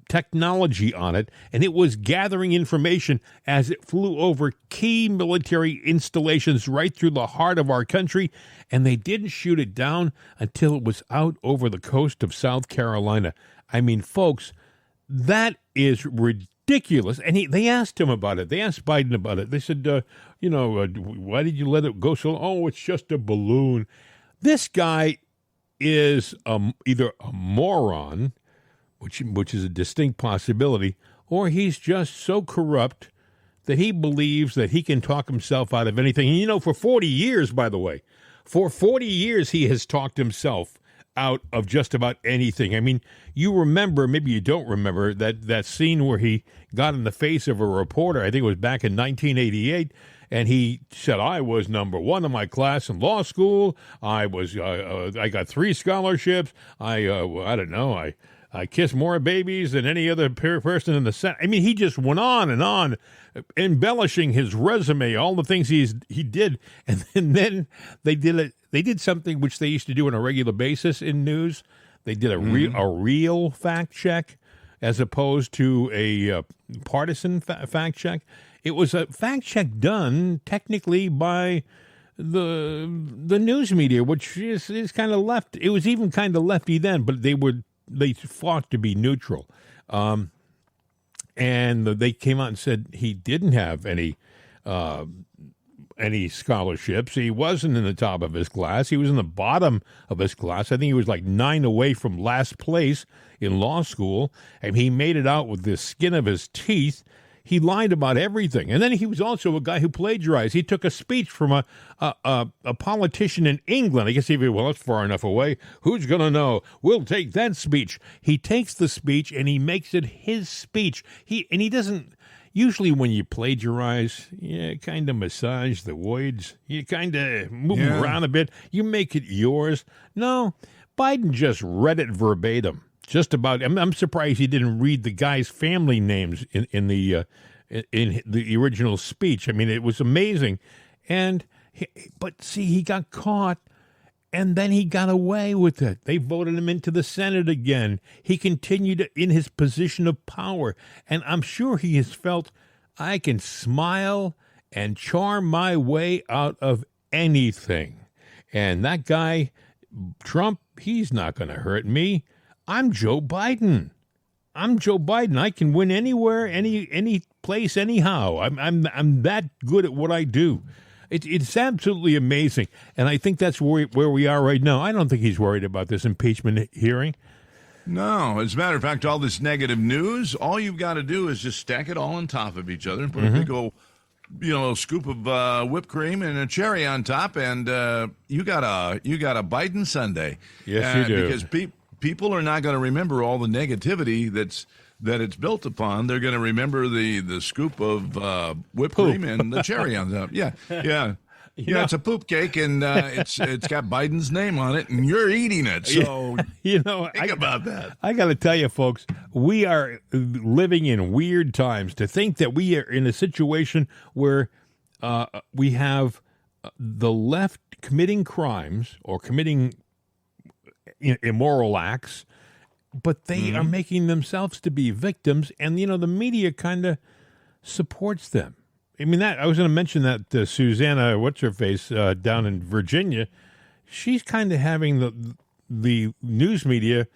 technology on it, and it was gathering information as it flew over key military installations right through the heart of our country, and they didn't shoot it down until it was out over the coast of South Carolina. I mean, folks, that is ridiculous. And they asked him about it. They asked Biden about it. They said, why did you let it go so long? Oh, it's just a balloon. This guy is either a moron, which is a distinct possibility, or he's just so corrupt that he believes that he can talk himself out of anything. And, for 40 years, by the way, he has talked himself out of just about anything. I mean, you remember, maybe you don't remember, that scene where he got in the face of a reporter, I think it was back in 1988, and he said, I was number one in my class in law school. I got 3 scholarships. I kissed more babies than any other person in the Senate. I mean, he just went on and on, embellishing his resume, all the things he did, and then they did it. They did something which they used to do on a regular basis in news. They did a real fact check as opposed to a partisan fact check. It was a fact check done technically by the news media, which is kind of left. It was even kind of lefty then, but they fought to be neutral. And they came out and said he didn't have any scholarships. He wasn't in the top of his class. He was in the bottom of his class. I think he was like 9 away from last place in law school. And he made it out with the skin of his teeth. He lied about everything. And then he was also a guy who plagiarized. He took a speech from a politician in England. I guess that's far enough away. Who's going to know? We'll take that speech. He takes the speech and he makes it his speech. He doesn't. Usually when you plagiarize, you kind of massage the words. You kind of move them around a bit. You make it yours. No, Biden just read it verbatim. Just about. I'm surprised he didn't read the guy's family names in the original speech. I mean, it was amazing. But he got caught. And then he got away with it. They voted him into the Senate again. He continued in his position of power. And I'm sure he has felt, I can smile and charm my way out of anything. And that guy, Trump, he's not going to hurt me. I'm Joe Biden. I can win anywhere, any place, anyhow. I'm that good at what I do. It's absolutely amazing, and I think that's where we are right now. I don't think he's worried about this impeachment hearing. No, as a matter of fact, all this negative news, all you've got to do is just stack it all on top of each other and put a big old, scoop of whipped cream and a cherry on top, and you got a Biden sundae. Yes, you do. Because people are not going to remember all the negativity that it's built upon. They're going to remember the scoop of whipped cream and the cherry on top. Yeah. It's a poop cake, and it's got Biden's name on it, and you're eating it. So think about that. I got to tell you, folks, we are living in weird times. To think that we are in a situation where we have the left committing crimes or committing immoral acts, but they are making themselves to be victims, and the media kind of supports them. I mean, I was going to mention that Susanna, what's her face, down in Virginia, she's kind of having the news media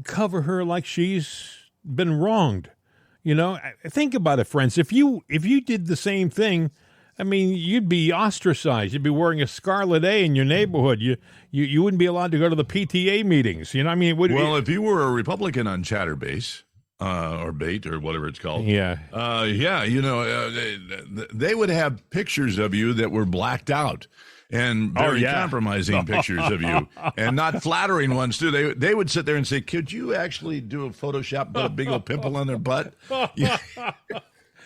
cover her like she's been wronged. Think about it, friends. If you did the same thing, I mean, you'd be ostracized. You'd be wearing a scarlet A in your neighborhood. You wouldn't be allowed to go to the PTA meetings. I mean, if you were a Republican on Chatterbase or Bait or whatever it's called, they would have pictures of you that were blacked out and very compromising pictures of you, and not flattering ones too. They would sit there and say, "Could you actually do a Photoshop, put a big old pimple on their butt?"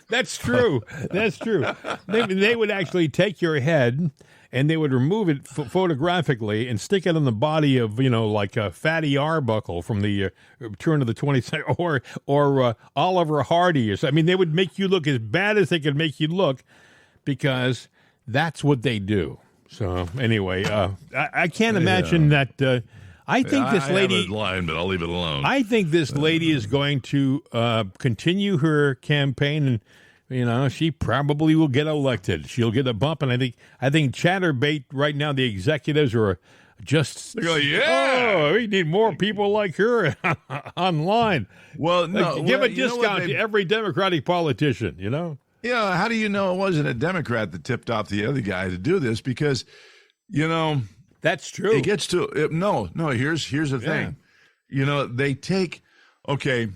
That's true. That's true. They would actually take your head and they would remove it photographically and stick it on the body of, like a Fatty Arbuckle from the turn of the 20th century, or Oliver Hardy. I mean, they would make you look as bad as they could make you look, because that's what they do. So anyway, I can't imagine that. I think this lady. I have a line, but I'll leave it alone. I think this lady is going to continue her campaign, and she probably will get elected. She'll get a bump, and I think Chatterbait right now, the executives are just they go, we need more people like her online. Well, no, give a discount to every Democratic politician. Yeah, how do you know it wasn't a Democrat that tipped off the other guy to do this? Because that's true. It gets to no. Here's the thing. They take the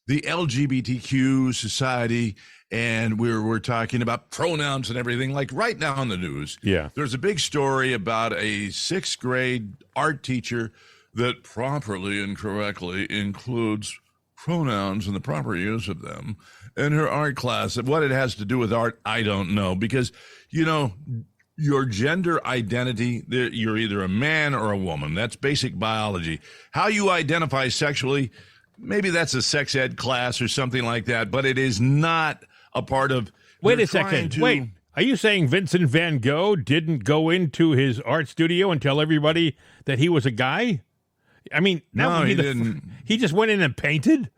LGBTQ society, and we're talking about pronouns and everything. Like right now in the news, there's a big story about a 6th grade art teacher that properly and correctly includes pronouns and the proper use of them in her art class. What it has to do with art, I don't know, because your gender identity, you're either a man or a woman. That's basic biology. How you identify sexually, maybe that's a sex ed class or something like that, but it is not a part of... Wait a second. Wait, are you saying Vincent van Gogh didn't go into his art studio and tell everybody that he was a guy? I mean, no, he didn't. He just went in and painted?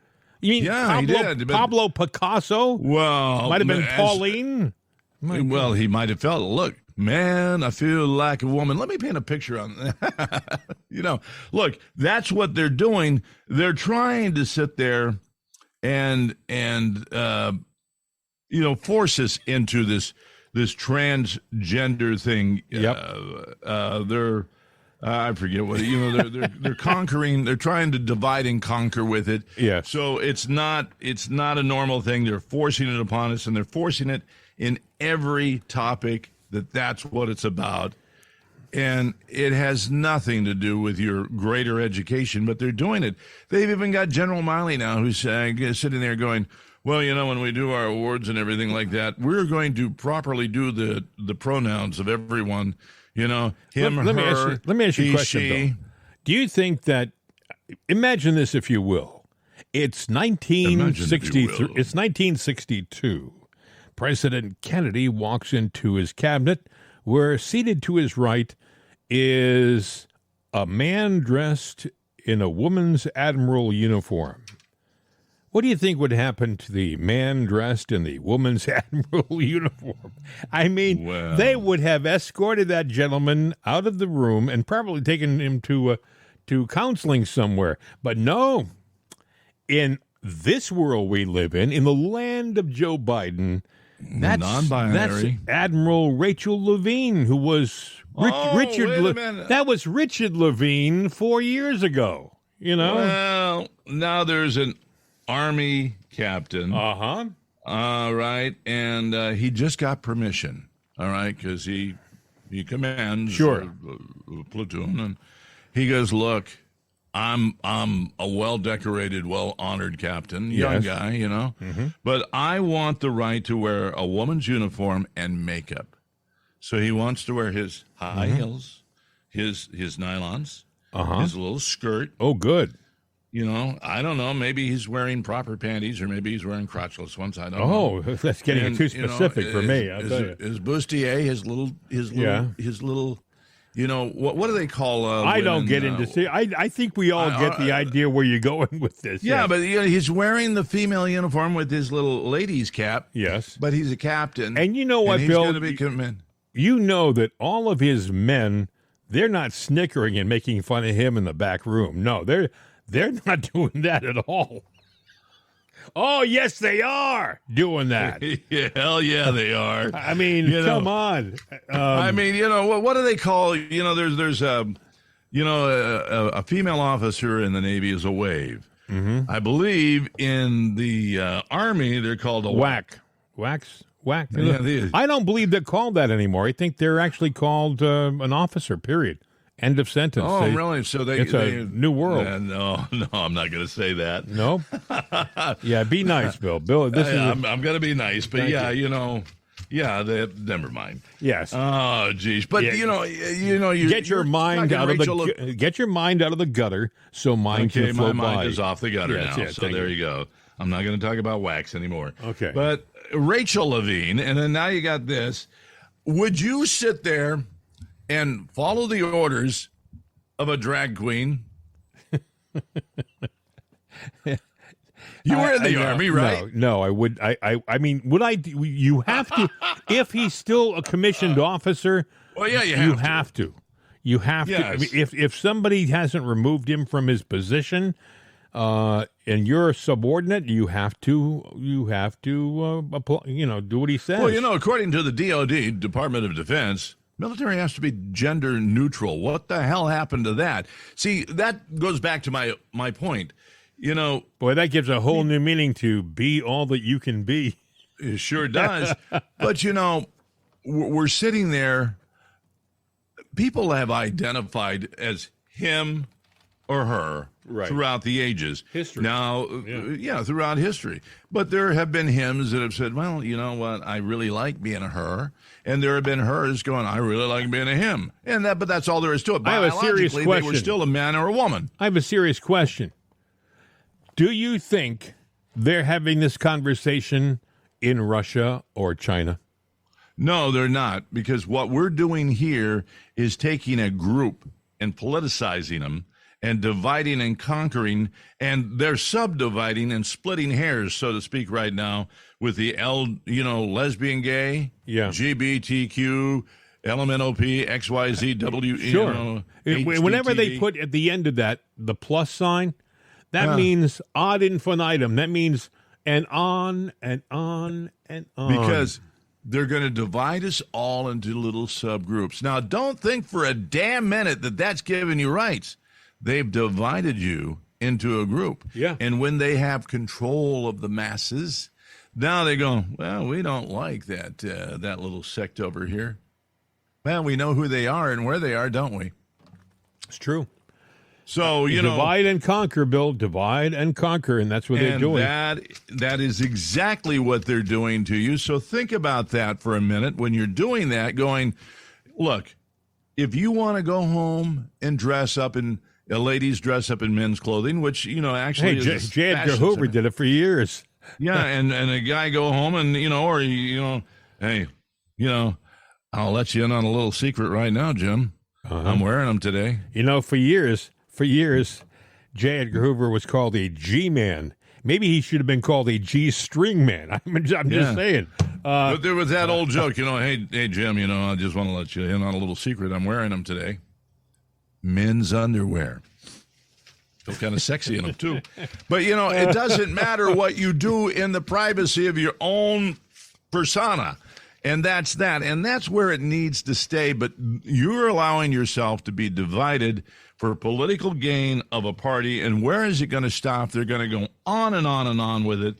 You mean he did, Pablo Picasso? Well... Might have been Pauline? Well, he might have felt, look, man, I feel like a woman. Let me paint a picture on look, that's what they're doing. They're trying to sit there and force us into this transgender thing. They're I forget what they're conquering. They're trying to divide and conquer with it. Yeah. So it's not a normal thing. They're forcing it upon us, and they're forcing it in every topic. That's what it's about. And it has nothing to do with your greater education, but they're doing it. They've even got General Miley now who's sitting there going, well, when we do our awards and everything like that, we're going to properly do the pronouns of everyone, him, her, let me ask you a question, she. though. Do you think that, imagine this if you will, it's 1963, it's 1962. President Kennedy walks into his cabinet, where seated to his right is a man dressed in a woman's admiral uniform. What do you think would happen to the man dressed in the woman's admiral uniform? I mean, they would have escorted that gentleman out of the room and probably taken him to counseling somewhere. But no, in this world we live in the land of Joe Biden, that's non-binary. That's Admiral Rachel Levine, who was that was Richard Levine 4 years ago. You know. Well, now there's an Army captain. Uh-huh. All right, and he just got permission. All right, because he commands a platoon, and he goes, "Look, I'm a well-decorated, well-honored captain, young guy, you know, but I want the right to wear a woman's uniform and makeup." So he wants to wear his high heels, his nylons, his little skirt. Oh, good. You know, I don't know. Maybe he's wearing proper panties, or maybe he's wearing crotchless ones. I don't know. Oh, that's getting too specific for me. His bustier, his little. You know, what do they call? I don't get into. I think we all get the idea where you're going with this. Yeah, but he's wearing the female uniform with his little ladies cap. Yes, but he's a captain. And you know what, he's Bill? You know that all of his men, they're not snickering and making fun of him in the back room. No, they're not doing that at all. Oh, yes, they are doing that. Hell yeah, they are. I mean, come on. I mean, you know, what do they call, you know, there's a female officer in the Navy is a wave. Mm-hmm. I believe in the Army, they're called a whack. Whack. Yeah, I don't believe they're called that anymore. I think they're actually called an officer, period. End of sentence. Oh, really? So it's a new world. No, I'm not going to say that. No? Yeah, be nice, Bill. Bill, I'm going to be nice, but never mind. Yes. Oh, geez. But you get your mind out of the gutter, so mine can flow by. My mind is off the gutter now. So there you go. I'm not going to talk about wax anymore. Okay. But Rachel Levine, and then now you got this. Would you sit there and follow the orders of a drag queen? You were in the Army, right? No, I would. I mean, would I? You have to. If he's still a commissioned officer, well, yeah, you have to. You have to. I mean, if somebody hasn't removed him from his position, and you're a subordinate, you have to apply, do what he says. Well, according to the DoD, Department of Defense, military has to be gender neutral. What the hell happened to that? See, that goes back to my point. Boy, that gives a whole new meaning to be all that you can be. It sure does. But, we're sitting there. People have identified as him or her throughout the ages. History. Now, throughout history. But there have been hymns that have said, well, you know what, I really like being a her. And there have been hers going, I really like being a him. But that's all there is to it. I have a serious question. They were still a man or a woman. I have a serious question. Do you think they're having this conversation in Russia or China? No, they're not, because what we're doing here is taking a group and politicizing them and dividing and conquering, and they're subdividing and splitting hairs, so to speak, right now with the lesbian, gay, GBTQ, LMNOP, XYZW. Sure. Whenever they put at the end of that the plus sign, that means ad infinitum. That means and on and on and on. Because they're going to divide us all into little subgroups. Now, don't think for a damn minute that that's giving you rights. They've divided you into a group. Yeah. And when they have control of the masses, now they go, well, we don't like that little sect over here. Well, we know who they are and where they are, don't we? It's true. So, divide and conquer, Bill. Divide and conquer, and that's what they're doing. That is exactly what they're doing to you. So think about that for a minute when you're doing that, going, look, if you want to go home and dress up in ladies dress up in men's clothing, which, actually is J. Edgar Hoover did it for years. Yeah, and a guy go home and, hey, I'll let you in on a little secret right now, Jim. I'm wearing them today. For years, J. Edgar Hoover was called a G-man, Maybe he should have been called a G-string man. I'm just saying. But there was that old joke, hey, Jim, I just want to let you in on a little secret. I'm wearing them today. Men's underwear. Feel kind of sexy in them, too. But, it doesn't matter what you do in the privacy of your own persona. And that's that. And that's where it needs to stay. But you're allowing yourself to be divided for political gain of a party. And where is it going to stop? They're going to go on and on and on with it.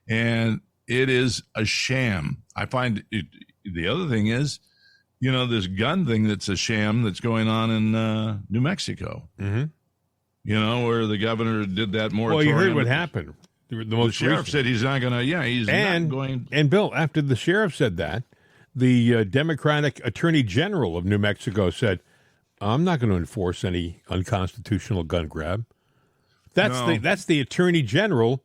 And it is a sham. I find the other thing is, this gun thing that's a sham that's going on in New Mexico. Mm-hmm. Where the governor did that moratorium. Well, you heard what happened. The sheriff said he's not going to, not going. And Bill, after the sheriff said that, the Democratic Attorney General of New Mexico said, I'm not going to enforce any unconstitutional gun grab. That's the Attorney General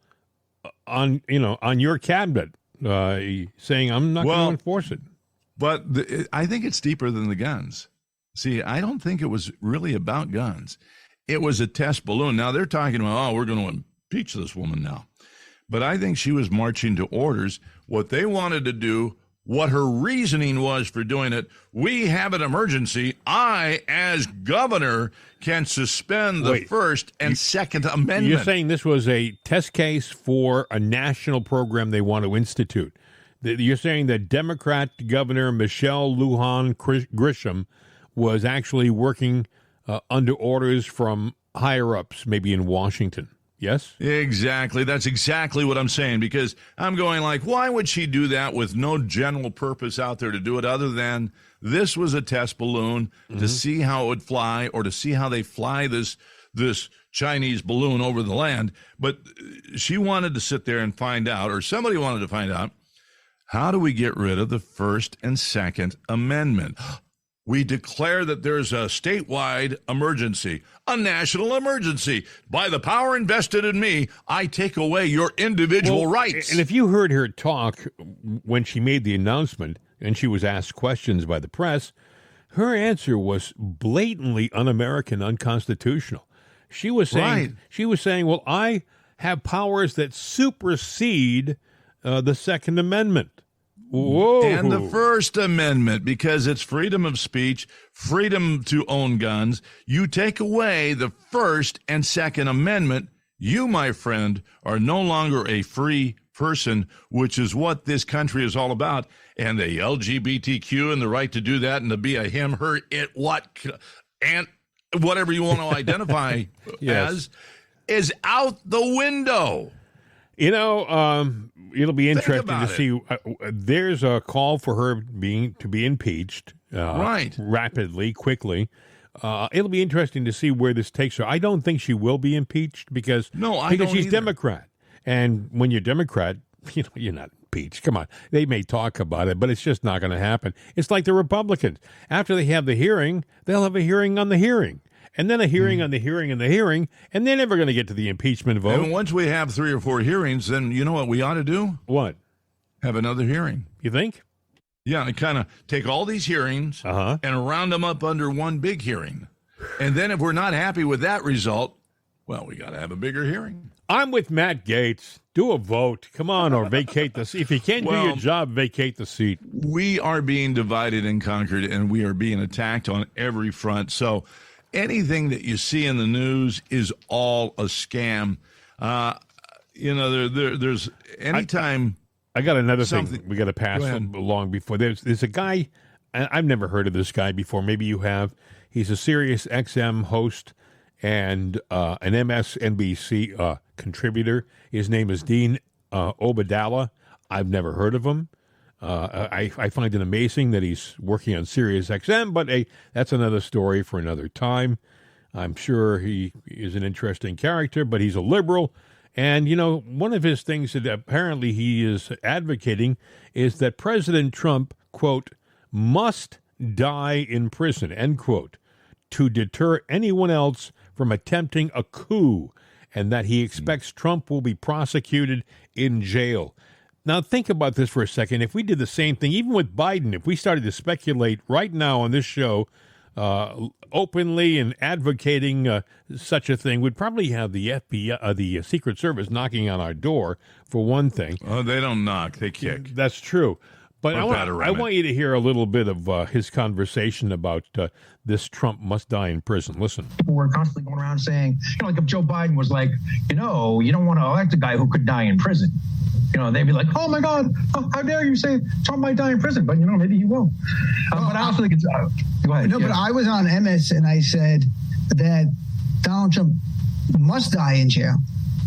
on your cabinet saying I'm not going to enforce it. But I think it's deeper than the guns. See, I don't think it was really about guns. It was a test balloon. Now they're talking about, we're going to impeach this woman now. But I think she was marching to orders. What they wanted to do, what her reasoning was for doing it, we have an emergency. I, as governor, can suspend the First and Second Amendment. You're saying this was a test case for a national program they want to institute. You're saying that Democrat Governor Michelle Lujan Grisham was actually working under orders from higher-ups, maybe in Washington. Yes? Exactly. That's exactly what I'm saying, because I'm going why would she do that with no general purpose out there to do it other than this was a test balloon to see how it would fly or to see how they fly this Chinese balloon over the land. But she wanted to sit there and find out, or somebody wanted to find out, how do we get rid of the First and Second Amendment? We declare that there's a statewide emergency, a national emergency. By the power invested in me, I take away your individual rights. And if you heard her talk when she made the announcement and she was asked questions by the press, her answer was blatantly un-American, unconstitutional. She was saying, well, I have powers that supersede the Second Amendment. Whoa. And the First Amendment, because it's freedom of speech, freedom to own guns. You take away the First and Second Amendment, you, my friend, are no longer a free person, which is what this country is all about. And the LGBTQ and the right to do that and to be a him, her, it, what, and whatever you want to identify as is out the window. It'll be interesting to see. There's a call for her to be impeached rapidly, quickly. It'll be interesting to see where this takes her. I don't think she will be impeached because she's Democrat. And when you're Democrat, you're not impeached. Come on. They may talk about it, but it's just not going to happen. It's like the Republicans. After they have the hearing, they'll have a hearing on the hearing. And then a hearing on the hearing and the hearing, and they're never going to get to the impeachment vote. And once we have 3 or 4 hearings, then you know what we ought to do? What? Have another hearing. You think? Yeah, and kind of take all these hearings and round them up under one big hearing. And then if we're not happy with that result, well, we got to have a bigger hearing. I'm with Matt Gaetz. Do a vote. Come on, or vacate the seat. If you can't do your job, vacate the seat. We are being divided and conquered, and we are being attacked on every front. So anything that you see in the news is all a scam. There's anytime. I got another thing we got to pass along before. There's a guy, and I've never heard of this guy before. Maybe you have. He's a Sirius XM host and an MSNBC contributor. His name is Dean Obadala. I've never heard of him. I find it amazing that he's working on Sirius XM, but that's another story for another time. I'm sure he is an interesting character, but he's a liberal. And, one of his things that apparently he is advocating is that President Trump, quote, must die in prison, end quote, to deter anyone else from attempting a coup, and that he expects Trump will be prosecuted in jail. Now, think about this for a second. If we did the same thing, even with Biden, if we started to speculate right now on this show openly and advocating such a thing would probably have the FBI, the Secret Service knocking on our door, for one thing. Oh, they don't knock, they kick. That's true. But I want you to hear a little bit of his conversation about this Trump must die in prison. Listen. People were constantly going around saying, like if Joe Biden was like, you don't want to elect a guy who could die in prison. They'd be like, oh, my God, how dare you say Trump might die in prison? But, maybe he won't. But I also think it's go ahead. No, but I was on MS and I said that Donald Trump must die in jail.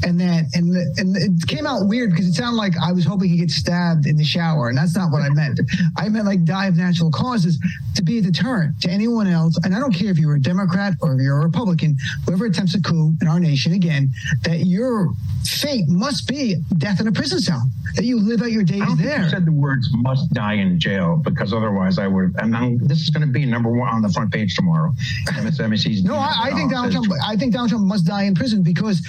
And it came out weird because it sounded like I was hoping he gets stabbed in the shower. And that's not what I meant. I meant like die of natural causes to be a deterrent to anyone else. And I don't care if you're a Democrat or if you're a Republican, whoever attempts a coup in our nation again, that your fate must be death in a prison cell, that you live out your days there. You said the words must die in jail because otherwise I would. And this is going to be number one on the front page tomorrow. MSNBC's. No, I think Donald Trump. I think Donald Trump must die in prison because.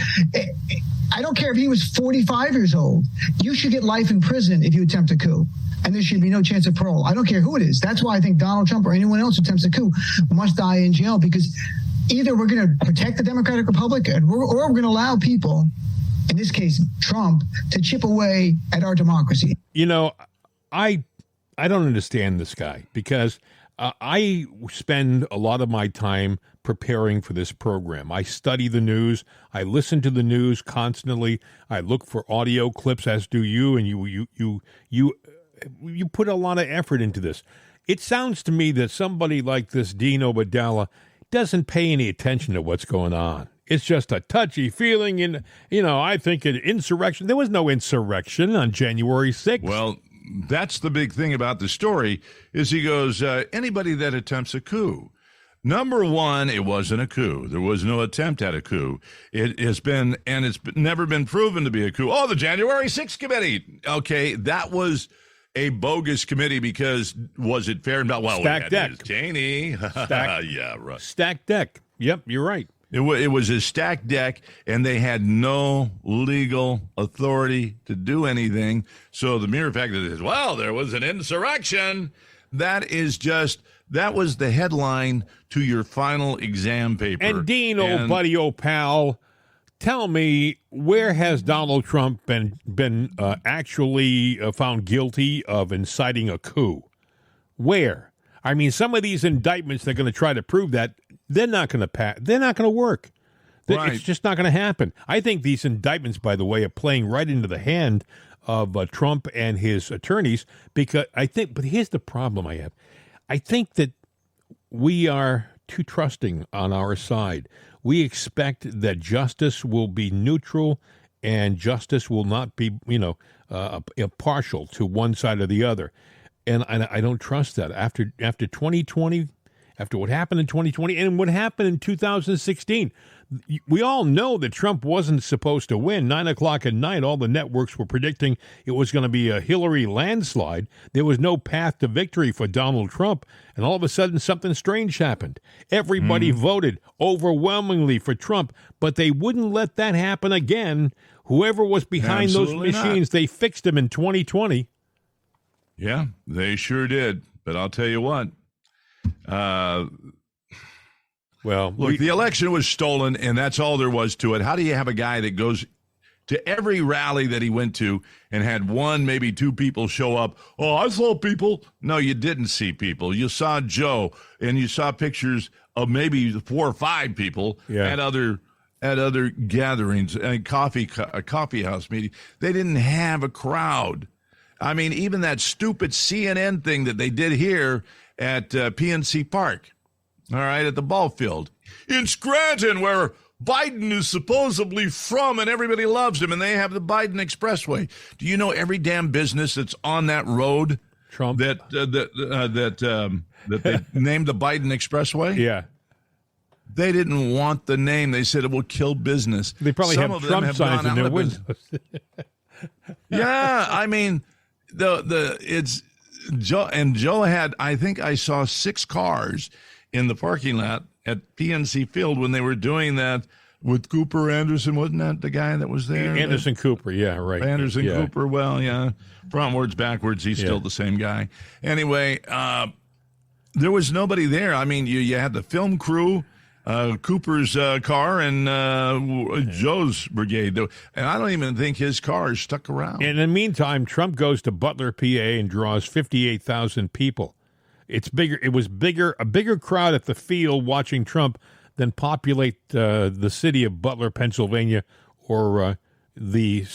I don't care if he was 45 years old. You should get life in prison if you attempt a coup. And there should be no chance of parole. I don't care who it is. That's why I think Donald Trump or anyone else who attempts a coup must die in jail, because either we're going to protect the Democratic Republic or we're going to allow people, in this case, Trump, to chip away at our democracy. I don't understand this guy because I spend a lot of my time preparing for this program. I study the news. I listen to the news constantly. I look for audio clips, as do you, and you put a lot of effort into this. It sounds to me that somebody like this Dean Obeidallah doesn't pay any attention to what's going on. It's just a touchy feeling, and I think an insurrection. There was no insurrection on January 6th. Well, that's the big thing about the story, is he goes, anybody that attempts a coup. Number one, it wasn't a coup. There was no attempt at a coup. It has been, and it's never been proven to be a coup. Oh, the January 6th committee. Okay, that was a bogus committee because was it fair and balanced? Well, stacked deck. Cheney. Yeah, right. Stacked deck. Yep, you're right. It was a stacked deck, and they had no legal authority to do anything. So the mere fact that there was an insurrection, that was the headline to your final exam paper. And Dean, old buddy, old pal, tell me, where has Donald Trump been actually found guilty of inciting a coup? Where? I mean, some of these indictments they're going to try to prove that they're not going to pass. They're not going to work. Right. It's just not going to happen. I think these indictments, by the way, are playing right into the hand of Trump and his attorneys, because but here's the problem I have. I think that we are too trusting on our side. We expect that justice will be neutral and justice will not be, partial to one side or the other. And I don't trust that. After 2020, after what happened in 2020 and what happened in 2016, we all know that Trump wasn't supposed to win. 9 o'clock at night, all the networks were predicting it was going to be a Hillary landslide. There was no path to victory for Donald Trump. And all of a sudden, something strange happened. Everybody voted overwhelmingly for Trump, but they wouldn't let that happen again. Whoever was behind those machines, they fixed him in 2020. Yeah, they sure did. But I'll tell you what. The election was stolen, and that's all there was to it. How do you have a guy that goes to every rally that he went to and had one, maybe two people show up? Oh, I saw people. No, you didn't see people. You saw Joe, and you saw pictures of maybe 4 or 5 people at other gatherings and a coffee house meeting. They didn't have a crowd. I mean, even that stupid CNN thing that they did here at PNC Park, all right, at the ball field in Scranton, where Biden is supposedly from and everybody loves him, and they have the Biden Expressway. Do you know every damn business that's on that road Trump that they named the Biden Expressway? Yeah. They didn't want the name. They said it will kill business. They probably have Trump signs in their windows. Yeah, I mean, it's Joe, and Joe had, I think I saw 6 cars in the parking lot at PNC Field when they were doing that with Cooper Anderson. Wasn't that the guy that was there? Anderson Cooper, yeah, right. Anderson Cooper, well, yeah. Frontwards, backwards, he's still the same guy. Anyway, There was nobody there. I mean, you had the film crew, Cooper's car, and Joe's brigade. And I don't even think his car is stuck around. And in the meantime, Trump goes to Butler, PA, and draws 58,000 people. It's bigger. It was a bigger crowd at the field watching Trump than populate the city of Butler, Pennsylvania, or the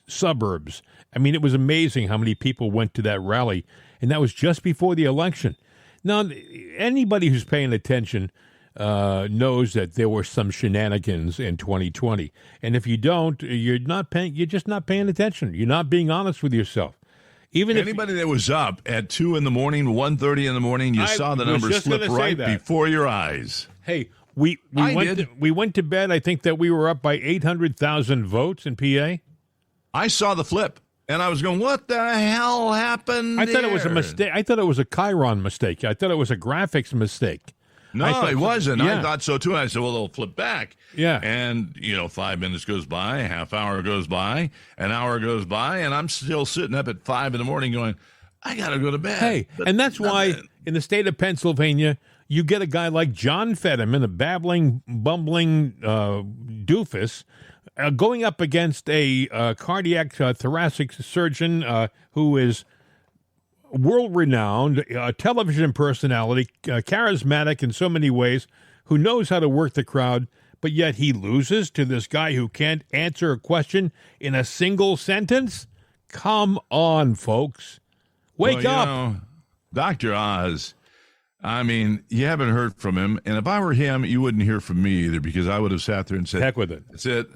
suburbs. I mean, it was amazing how many people went to that rally, and that was just before the election. Now, anybody who's paying attention knows that there were some shenanigans in 2020, and if you don't, you're just not paying attention. You're not being honest with yourself. Even anybody that was up at 2 in the morning, 1:30 in the morning, you saw the numbers slip right before your eyes. Hey, we went to bed. I think that we were up by 800,000 votes in PA. I saw the flip, and I was going, "What the hell happened?" I thought it was a mistake. I thought it was a Chiron mistake. I thought it was a graphics mistake. No, it wasn't. Yeah. I thought so too. I said, "Well, they'll flip back." Yeah. And 5 minutes goes by, a half hour goes by, an hour goes by, and I'm still sitting up at 5 in the morning going, "I got to go to bed." Hey, and that's why in the state of Pennsylvania, you get a guy like John Fetterman, a babbling, bumbling doofus, going up against a cardiac thoracic surgeon who is world-renowned, television personality, charismatic in so many ways, who knows how to work the crowd, but yet he loses to this guy who can't answer a question in a single sentence? Come on, folks. Wake up. Dr. Oz, I mean, you haven't heard from him, and if I were him, you wouldn't hear from me either, because I would have sat there and said, heck with it. That's it.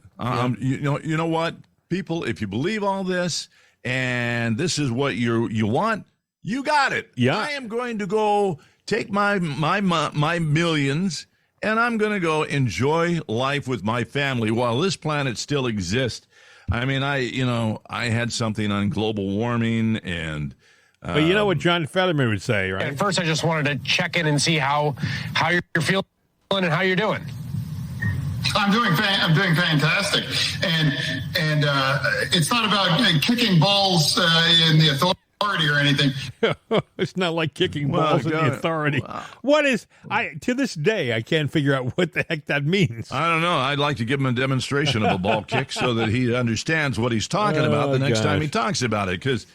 You know what, people, if you believe all this and this is what you want, you got it. Yeah. I am going to go take my millions, and I'm going to go enjoy life with my family while this planet still exists. I mean, I had something on global warming and. But you know what John Fetterman would say, right? At first, I just wanted to check in and see how you're feeling and how you're doing. I'm doing fantastic, and it's not about kicking balls in the authority or anything. It's not like kicking balls in the authority. What is to this day I can't figure out what the heck that means. I don't know. I'd like to give him a demonstration of a ball kick so that he understands what he's talking about the next time he talks about it, because.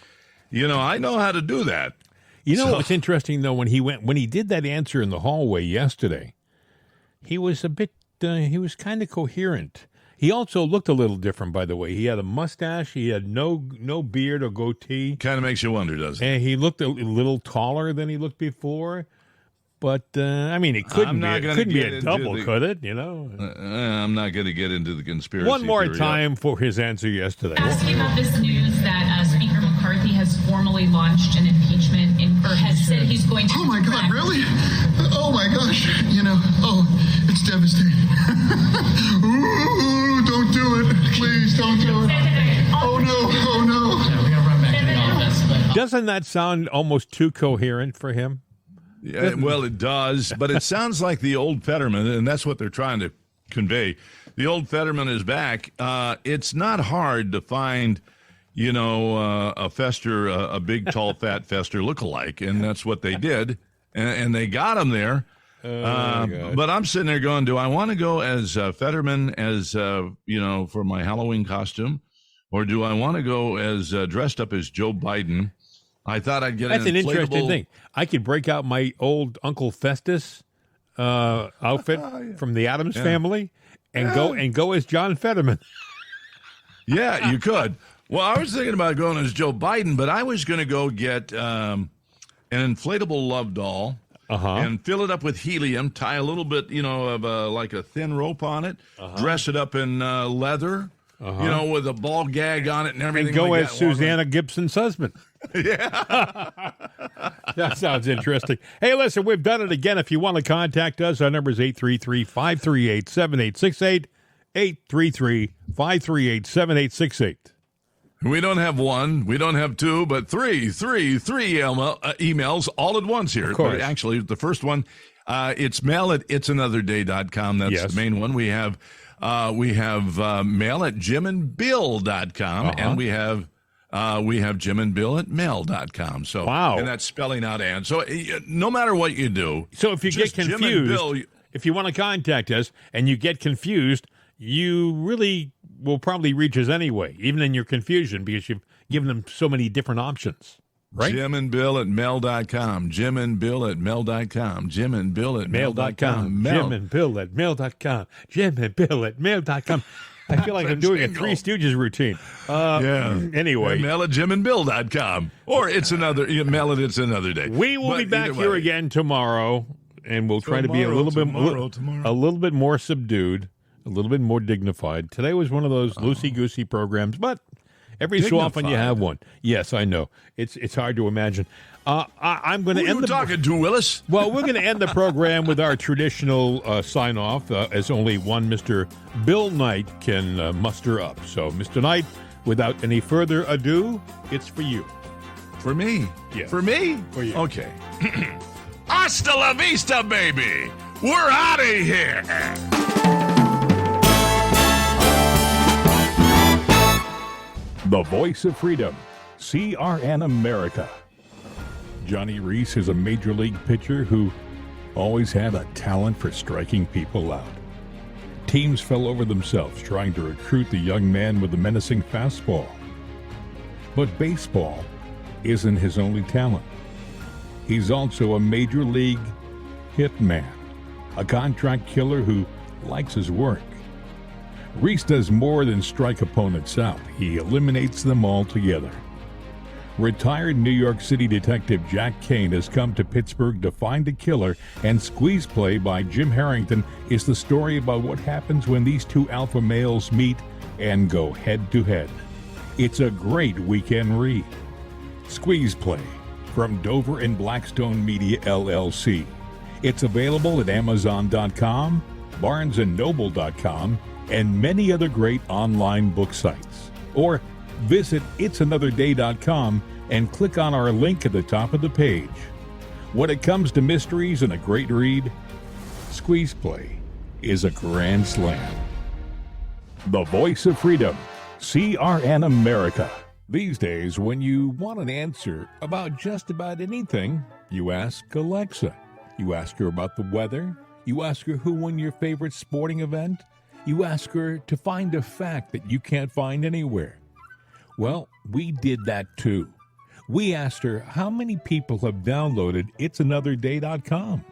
I know how to do that. What's interesting, though, when he did that answer in the hallway yesterday, he was he was kind of coherent. He also looked a little different, by the way. He had a mustache. He had no beard or goatee. Kind of makes you wonder, doesn't it? And he looked a little taller than he looked before. But, it couldn't be a double, could it? I'm not going to get into the conspiracy One more theory time for his answer yesterday. Asking about this news that Speaker McCarthy has formally launched an impeachment or has said he's going to. Oh, my God, really? Oh, my gosh. It's devastating. Ooh, don't do it. Please don't do it. Oh, no. Yeah, we got to run back to the office. But, Doesn't that sound almost too coherent for him? Yeah, well, it does, but it sounds like the old Fetterman, and that's what they're trying to convey. The old Fetterman is back. It's not hard to find, a fester, a big, tall, fat fester lookalike, and that's what they did, and they got him there. But I'm sitting there going, do I want to go as Fetterman as, for my Halloween costume, or do I want to go as dressed up as Joe Biden? I thought I'd get That's an interesting thing. I could break out my old Uncle Festus outfit from the Addams Family and go as John Fetterman. Yeah, you could. Well, I was thinking about going as Joe Biden, but I was going to go get an inflatable love doll and fill it up with helium, tie a little bit, of like a thin rope on it, dress it up in leather, with a ball gag on it and everything. And go like as Susanna Gibson's husband. Yeah. That sounds interesting. Hey, listen, we've done it again. If you want to contact us, our number is 833-538-7868, 833-538-7868. We don't have one, we don't have two, but three emails all at once here. Of course. Actually, the first one, it's mail at itsanotherday.com. That's the main one. We have mail at jimandbill.com, and we have We have Jim and Bill at mail.com. So, wow. And that's spelling out and. So no matter what you do. So if you get confused, Bill, if you want to contact us and you get confused, you really will probably reach us anyway, even in your confusion, because you've given them so many different options. Right? Jim and Bill at mail.com. Jim and Bill at mail.com. Jim and Bill at mail.com. Jim and Bill at mail.com. Jim and Bill at mail.com. I feel like I'm doing a Three Stooges routine. Anyway. Mail at jimandbill.com. Or it's another day. We will be back here again tomorrow, and we'll try to be a little bit more subdued, a little bit more dignified. Today was one of those loosey-goosey programs, but every so often you have one. Yes, I know. It's hard to imagine. I'm going to end the talking to, Willis. Well, we're going to end the program with our traditional sign-off, as only one Mr. Bill Knight can muster up. So, Mr. Knight, without any further ado, it's for you. For me? Yes. For me? For you. Okay. Hasta la vista, baby. We're out of here. The voice of freedom, CRN America. Johnny Reese is a major league pitcher who always had a talent for striking people out. Teams fell over themselves trying to recruit the young man with the menacing fastball. But baseball isn't his only talent. He's also a major league hitman, a contract killer who likes his work. Reese does more than strike opponents out. He eliminates them altogether. Retired New York City detective Jack Kane has come to Pittsburgh to find a killer, and Squeeze Play by Jim Harrington is the story about what happens when these two alpha males meet and go head-to-head. It's a great weekend read. Squeeze Play from Dover and Blackstone Media, LLC. It's available at Amazon.com, BarnesandNoble.com, and many other great online book sites. Or visit itsanotherday.com and click on our link at the top of the page. When it comes to mysteries and a great read, Squeeze Play is a grand slam. The voice of freedom, CRN America. These days, when you want an answer about just about anything, you ask Alexa. You ask her about the weather. You ask her who won your favorite sporting event. You ask her to find a fact that you can't find anywhere. Well, we did that too. We asked her how many people have downloaded itsanotherday.com.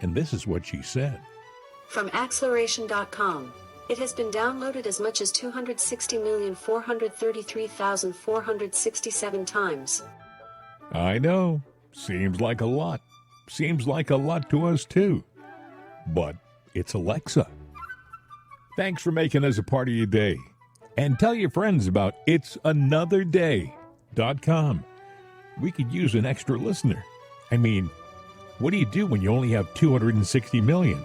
And this is what she said. From acceleration.com, it has been downloaded as much as 260,433,467 times. I know. Seems like a lot. Seems like a lot to us too. But it's Alexa. Thanks for making us a part of your day. And tell your friends about itsanotherday.com. We could use an extra listener. I mean, what do you do when you only have 260 million?